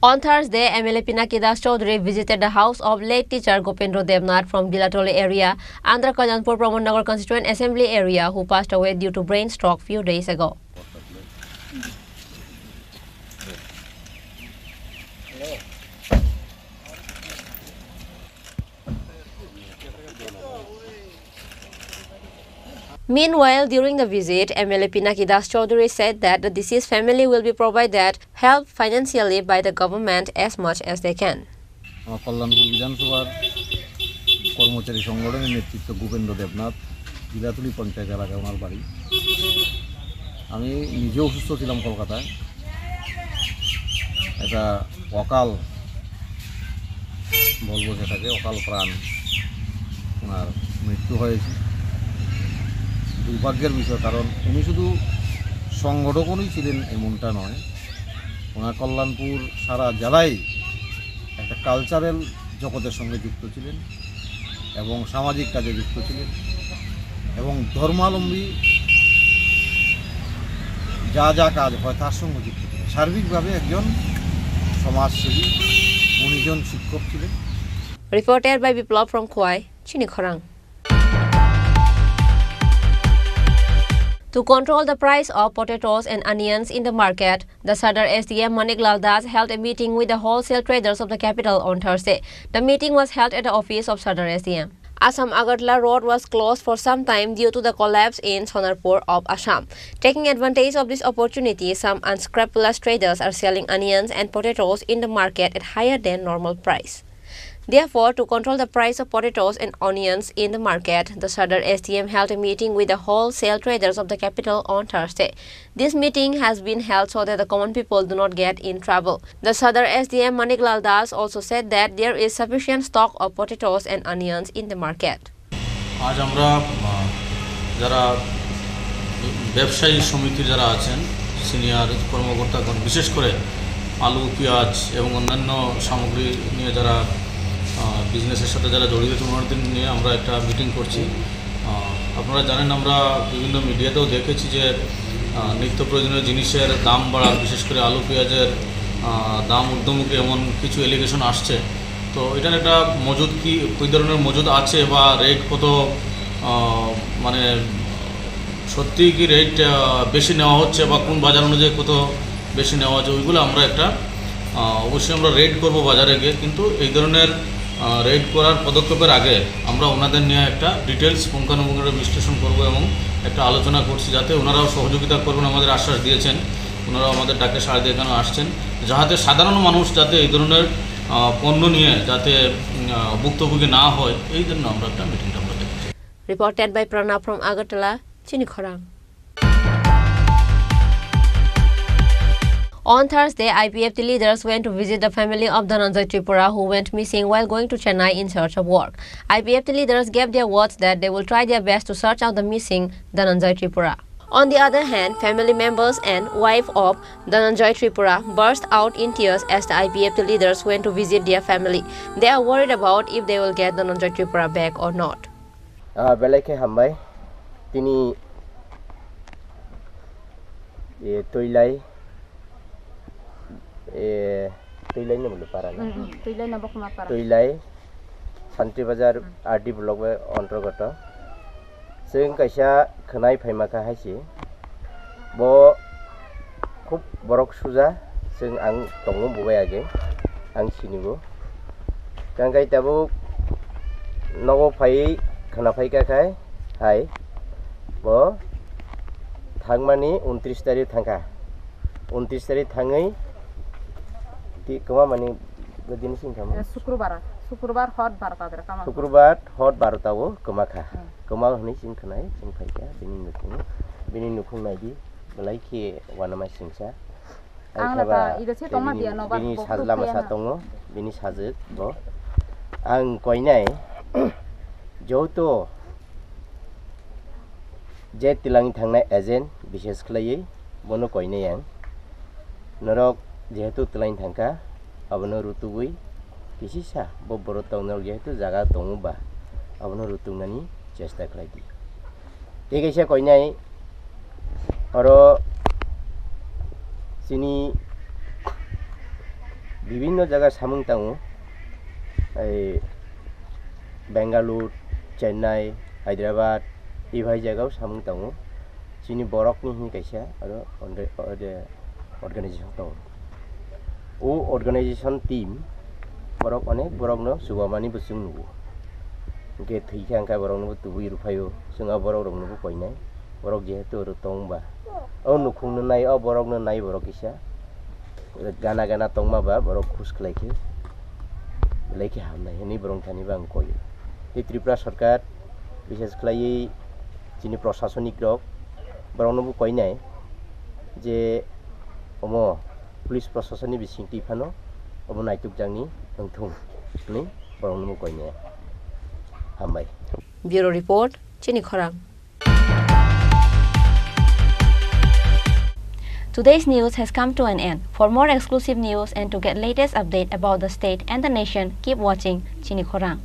On Thursday, MLA Pinaki Das Chaudhary visited the house of late teacher Gopendra Devnath from Gilatoli area, Andhra Kalyanpur Pramodnagar Constituent Assembly area, who passed away due to brain stroke few days ago. Meanwhile, during the visit, MLA Pinaki Das Chaudhary said that the deceased family will be provided help financially by the government as much as they can. Kalyanpur বিধানসভার কর্মচারী সংগঠনের নেতৃত্ব গোপেন্দ্র দেবনাথ, গিলাতুলি পঞ্চায়েত এলাকায় ওনার বাড়ি। আমি নিজেও অসুস্থ ছিলাম কলকাতায়, এটা অকাল বলবো সেটাকে, অকাল প্রাণ ওনার মৃত্যু হয়েছে। দুর্ভাগ্যের বিষয়, কারণ উনি শুধু সংগঠকই ছিলেন এমনটা নয়, ওনার কল্যাণপুর সারা জেলায় একটা কালচারাল জগতের সঙ্গে যুক্ত ছিলেন এবং সামাজিক কাজে যুক্ত ছিলেন এবং ধর্মাবলম্বী যা যা কাজ হয় তার সঙ্গে যুক্ত ছিলেন। সার্বিকভাবে একজন সমাজসেবী, গুণীজন শিক্ষক ছিলেন। Reported by Biplab from Khwai, Chini Khorang. To control the price of potatoes and onions in the market, the Sadar SDM Maniklal Das held a meeting with the wholesale traders of the capital on Thursday. The meeting was held at the office of Sadar SDM. Assam Agartala Road was closed for some time due to the collapse in Sonarpur of Assam. Taking advantage of this opportunity, some unscrupulous traders are selling onions and potatoes in the market at higher than normal price. Therefore, to control the price of potatoes and onions in the market, the Sadar SDM held a meeting with the wholesale traders of the capital on Thursday. This meeting has been held so that the common people do not get in trouble. The Sadar SDM Maniklal Das also said that there is sufficient stock of potatoes and onions in the market. আজ আমরা যারা ব্যবসায়ী সমিতির যারা আছেন senior কর্মকর্তাগণ, বিশেষ করে আলু, পেঁয়াজ এবং অন্যান্য সামগ্রী নিয়ে যারা বিজনেসের সাথে যারা জড়িত ওনাদের নিয়ে আমরা একটা মিটিং করছি। আপনারা জানেন, আমরা বিভিন্ন মিডিয়াতেও দেখেছি যে নিত্য প্রয়োজনীয় জিনিসের দাম বাড়ার, বিশেষ করে আলু পেঁয়াজের দাম ঊর্ধ্বমুখী এমন কিছু এলিগেশন আসছে। তো এটার একটা মজুদ কী ধরনের মজুদ আছে বা রেট কত, মানে সত্যিই কি রেট বেশি নেওয়া হচ্ছে বা কোন বাজার অনুযায়ী কত বেশি নেওয়া হচ্ছে, ওইগুলো আমরা একটা অবশ্যই আমরা রেড করব বাজারে গিয়ে। কিন্তু এই ধরনের রেড করার পদক্ষেপের আগে আমরা ওনাদের নিয়ে একটা ডিটেলস পুঙ্খানুপুঙ্খভাবে বিশ্লেষণ করব এবং একটা আলোচনা করছি, যাতে ওনারাও সহযোগিতা করবেন। আমাদের আশ্বাস দিয়েছেন, ওনারাও আমাদের ডাকে সাড়া দিয়ে এখানে আসছেন, যাতে সাধারণ মানুষ যাতে এই ধরনের পণ্য নিয়ে যাতে ভুক্তভোগী না হয়, এই জন্য আমরা একটা মিটিংটা আমরা দেখছি। Reported by Pranav from Agartala, Chini Khorang. On Thursday, IPFT leaders went to visit the family of Dhananjay Tripura, who went missing while going to Chennai in search of work. IPFT leaders gave their words that they will try their best to search out the missing Dhananjay Tripura. On the other hand, family members and wife of Dhananjay Tripura burst out in tears as the IPFT leaders went to visit their family. They are worried about if they will get Dhananjay Tripura back or not. Belake Hambai, Tini Toilai. Toilai na bolo para na. Toilai na bokma para. Toilai Santri Bazar RD blog অন্তর্গত जों kaisa khonai phaimaka haisi bo khub borok suja जों ang tongo bubai age ang sinibo kangai tabu nogo phai khona phaika khai hai bo thangmani 29 tarik thangka 29 tarik thangai ti kama mani godin sing kama শুক্রবার hot 12টা তে কামা শুক্রবার hot 12টা ও কমাখা কমা হনি sing khnai sing phaika bini nukhung nai di belai khi wanama singsa bini sajlama satongo bini sajek bo ang koinai joto je tilang thangnai agent bishes khlai bono koinai yang norok jehetu tilang thangka abono rutubui kisisa bo boro tongno jehetu jaga tonguba abono rutungnani chesta khlai di tegaisa koinai oro sini বিভিন্ন জায়গা সামুং তাঙো এই বেঙ্গালুর চেন্নাই হায়দ্রাবাদ এই ভাই জায়গাও সামুং তাঙো sini borokni hi kaisa aro organization dong o organization team borok onek borokno subamani busung nugo ge theikhangka borokno tubui rupayo sunga borok rokno koinai borok jehetu ro tongba o nukhungno nai o borokno nai borok isa gana gana tongma ba borok khush khlaike laike hamnai hini borong thani bang koi ei Tripura sarkar বিশেষ khlai chini prosasonik rok borokno koinai je omo police proshasoni bisingti phano omo naituk jangni thung ni borokno koinai hambai Bureau Report Chini Khorang. Today's news has come to an end. For more exclusive news and to get latest update about the state and the nation, keep watching Chini Khorang.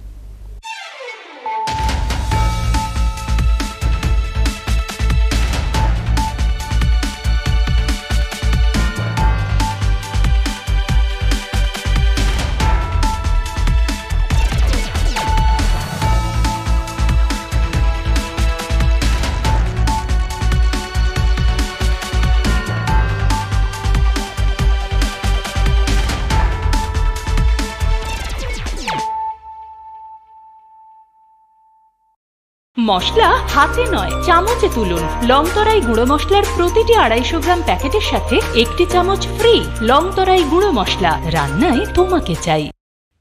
মশলা হাতে নয় চামচে তুলুন লংতরাই গুঁড়ো মশলার প্রতিটি 250 গ্রাম প্যাকেটের সাথে একটি চামচ ফ্রি লংতরাই গুঁড়ো মশলা রান্নায় তোমাকে চাই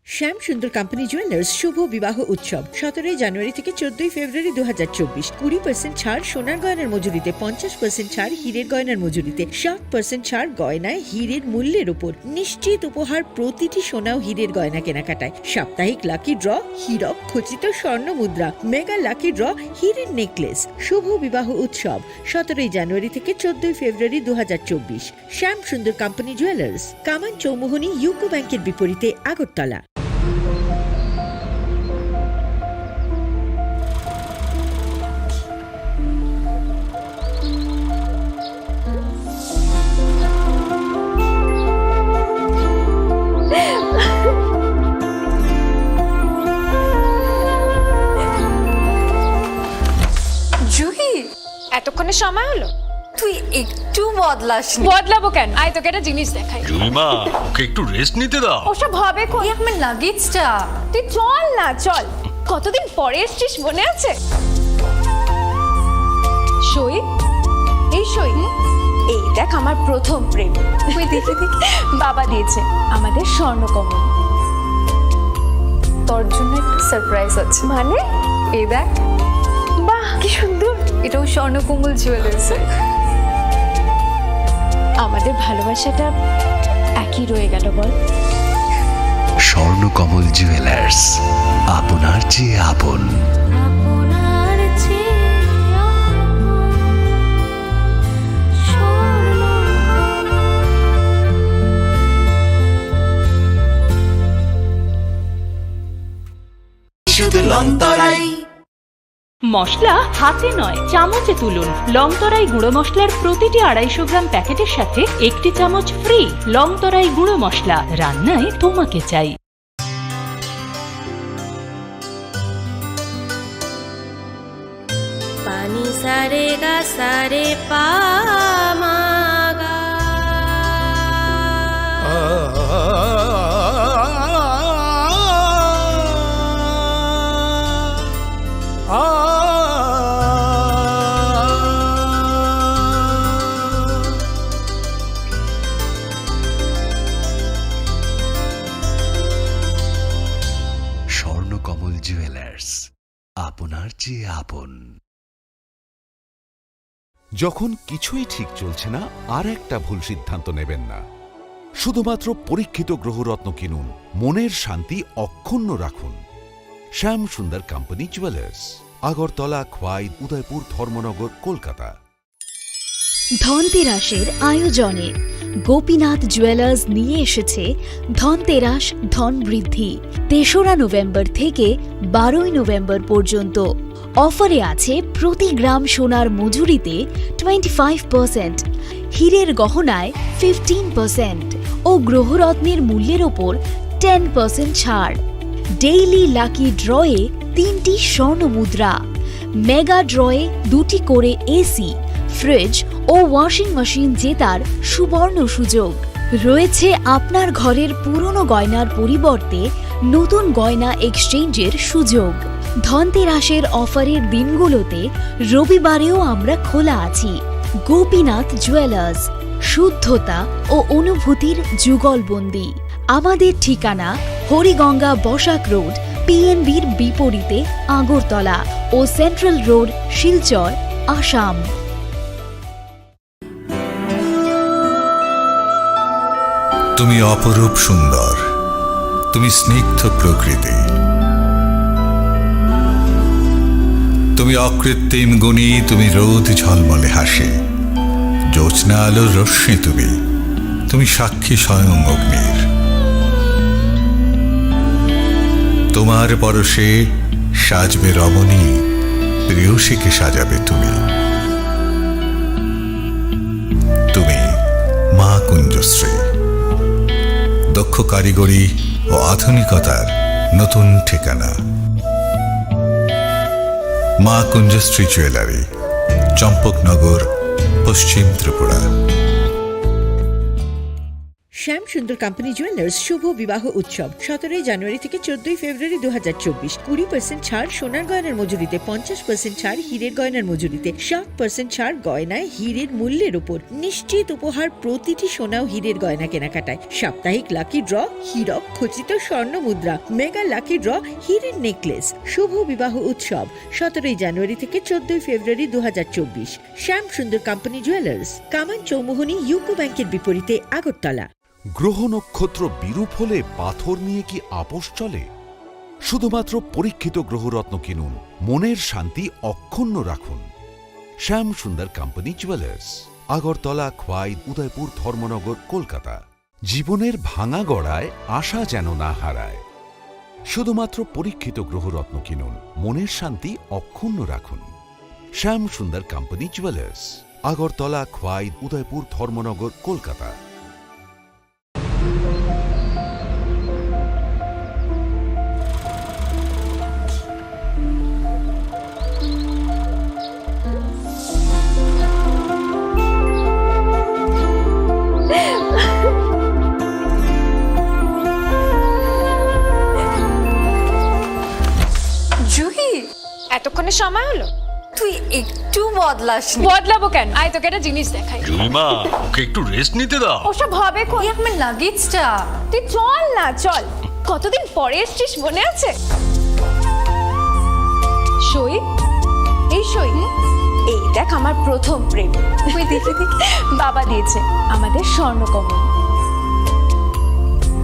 শ্যাম সুন্দর কোম্পানি জুয়েলার্স শুভ বিবাহ উৎসব 17 জানুয়ারি থেকে 14 ফেব্রুয়ারি 2024 20% ছাড় সোনার গয়নার মজুরিতে 50% ছাড় হীরের গয়নার মজুরিতে 7% ছাড় গয়নায় হীরের মূল্যের উপর নিশ্চিত উপহার প্রতিটি সোনা ও হীরের গয়না কেনাকাটায় সাপ্তাহিক লাকি ড্র হীরক খচিত স্বর্ণ মুদ্রা মেগা লাকি ড্র হীরের নেকলেস শুভ বিবাহ উৎসব 17 জানুয়ারি থেকে 14 ফেব্রুয়ারি 2024 শ্যাম সুন্দর কোম্পানি জুয়েলার্স কামান চৌমুহনী ইউকো ব্যাংকের বিপরীতে আগরতলা এতক্ষণে সময় হলো তুই একটু বদলাবো কেন আয় তোকে একটা জিনিস দেখাই জুইমা ওকে একটু রেস্ট নিতে দাও ওসব হবে কই আমার লাগেজটা তুই চল কতদিন পরে এসেছিস মনে আছে সই এই দেখ আমার প্রথম প্রেম তুই দেখে বাবা দিয়েছে আমাদের স্বর্ণকমল তোর জন্য একটা সারপ্রাইজ আছে মানে এই দেখ বাহ কি সুন্দর এটাও স্বর্ণকমল জুয়েলার্স আমাদের ভালোবাসাটা একই রয়ে গেল বল স্বর্ণকমল জুয়েলার্স আপনার চেয়ে আপন শুধু লংতরাই মশলা হাতে নয় চামচে তুলুন লংতরাই গুঁড়ো মশলার প্রতিটি 250 গ্রাম প্যাকেটের সাথে একটি চামচ ফ্রি লংতরাই গুঁড়ো মশলা রান্নায় তোমাকে চাই পানি সারে গা সারে পা মা গা জুয়েলার্স, আপনার চেয়ে আপন। যখন কিছুই ঠিক চলছে না, আর একটা ভুল সিদ্ধান্ত নেবেন না। শুধুমাত্র পরীক্ষিত গ্রহরত্ন কিনুন, মনের শান্তি অক্ষুণ্ণ রাখুন। শ্যাম সুন্দর কোম্পানি জুয়েলার্স, আগরতলা, খোয়াই, উদয়পুর, ধর্মনগর, কলকাতা। ধনতেরাসের আয়োজনে গোপীনাথ জুয়েলার্স নিয়ে এসেছে ধনতেরাস ধন বৃদ্ধি। ৩রা নভেম্বর থেকে ১২ই নভেম্বর পর্যন্ত অফারে আছে প্রতি গ্রাম সোনার মজুরিতে 25%, হীরের গহনায় 15% ও গ্রহরত্নের মূল্যের ওপর 10% ছাড়। ডেইলি লাকি ড্রয়ে 3টি স্বর্ণ মুদ্রা, মেগা ড্রয়ে 2টি করে এসি, ফ্রিজ ও ওয়াশিং মেশিন জেতার সুবর্ণ সুযোগ রয়েছে। আপনার ঘরের পুরনো গয়নার পরিবর্তে নতুন গয়না এক্সচেঞ্জের সুযোগ। ধনতেরাসের অফারের দিনগুলোতে রবিবারেও আমরা খোলা আছি। গোপীনাথ জুয়েলার্স, শুদ্ধতা ও অনুভূতির যুগলবন্দি। আমাদের ঠিকানা হরিগঙ্গা বসাক রোড, পিএনবির বিপরীতে, আগরতলা ও সেন্ট্রাল রোড, শিলচর, আসাম। তুমি অপরূপ সুন্দর, তুমি স্নিগ্ধ প্রকৃতি, তুমি অকৃত্রিম গুণী, তুমি রোদ ঝলমলে হাসি, জ্যোৎস্না আলোর রশ্মি, তুমি সাক্ষী স্বয়ং অগ্নির। তোমার পরশে সাজবে রমণী, প্রেয়সীকে সাজাবে তুমি। তুমি মা কুঞ্জশ্রী, দক্ষ কারিগরি ও আধুনিকতার নতুন ঠিকানা। মা কুঞ্জশ্রী জুয়েলারি, চম্পকনগর, পশ্চিম ত্রিপুরা। শ্যাম সুন্দর কোম্পানি জুয়েলার্স শুভ বিবাহ উৎসব 17 জানুয়ারি থেকে 14 ফেব্রুয়ারি 2024। 20% ছাড় সোনার গয়নার মজুরিতে, 50% ছাড় হীরের গয়নার মজুরিতে, 7% ছাড় গয়নায় হীরের মূল্যের উপর। নিশ্চিত উপহার প্রতিটি সোনা ও হীরের গয়না কেনাকাটায়। সাপ্তাহিক লাকি ড্র, হীরক খচিত স্বর্ণ মুদ্রা, মেগা লাকি ড্র, হীরের নেকলেস। শুভ বিবাহ উৎসব 17 জানুয়ারি থেকে 14 ফেব্রুয়ারি 2024। শ্যাম সুন্দর কোম্পানি জুয়েলার্স, কামান চৌমুহনী, ইউকো ব্যাংকের বিপরীতে, আগরতলা। গ্রহ নক্ষত্র বিরূপ হলে পাথর নিয়ে কি আপোষ চলে? শুধুমাত্র পরীক্ষিত গ্রহরত্ন কিনুন, মনের শান্তি অক্ষুণ্ণ রাখুন। শ্যাম সুন্দর কোম্পানি জুয়েলার্স, আগরতলা, খোয়াই, উদয়পুর, ধর্মনগর, কলকাতা। জীবনের ভাঙা গড়ায় আশা যেন না হারায়। শুধুমাত্র পরীক্ষিত গ্রহরত্ন কিনুন, মনের শান্তি অক্ষুণ্ণ রাখুন। শ্যাম সুন্দর কোম্পানি জুয়েলার্স, আগরতলা, খোয়াই, উদয়পুর, ধর্মনগর, কলকাতা। এতক্ষণে সময় হলো? তুই একটু বদলাস। বদলাবো কেন? আয় তোকে একটা জিনিস দেখাই। জুলিমা, ওকে একটু রেস্ট নিতে দাও। ওসব হবে কই? আমার লাগেজটা। তুই চল না, চল। কতদিন পরে এসেছিস, মনে আছে? সই, এই সই, এই দেখ আমার প্রথম প্রেম। তুই দেখে বাবা দিয়েছে আমাদের স্বর্ণকমল।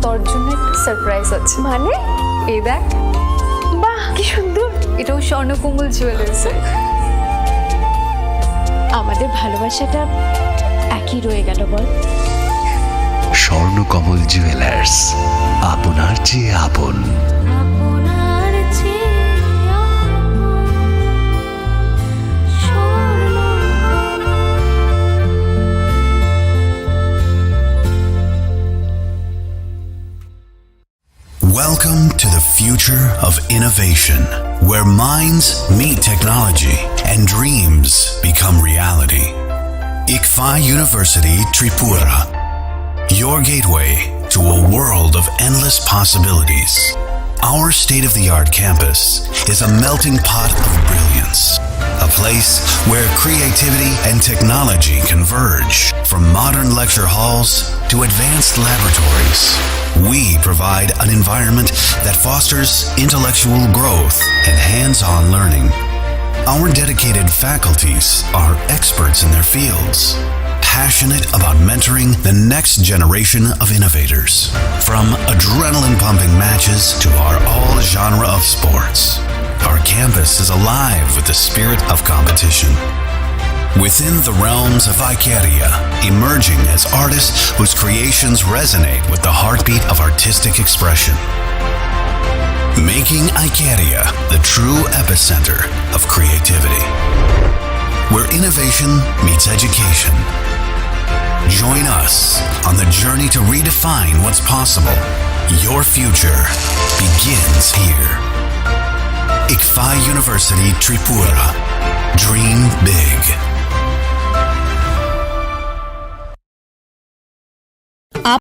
তোর জন্য একটা সারপ্রাইজ আছে। মানে? এই দেখ। বাহ, কি সুন্দর। এটাও স্বর্ণকমল জুয়েলার্স। আমাদের ভালোবাসাটা একই রয়ে গেল বল। স্বর্ণকমল জুয়েলার্স, আপনার চেয়ে আপন। Welcome to the future of innovation, where minds meet technology and dreams become reality. ICFA University Tripura, your gateway to a world of endless possibilities. Our state-of-the-art campus is a melting pot of brilliance, a place where creativity and technology converge. From modern lecture halls to advanced laboratories, we provide an environment that fosters intellectual growth and hands-on learning. Our dedicated faculties are experts in their fields, passionate about mentoring the next generation of innovators. From adrenaline-pumping matches to our all-genre of sports, our campus is alive with the spirit of competition. Within the realms of Icaria, emerging as artists whose creations resonate with the heartbeat of artistic expression. Making Icaria the true epicenter of creativity, where innovation meets education. Join us on the journey to redefine what's possible. Your future begins here. ICFI University Tripura. Dream big.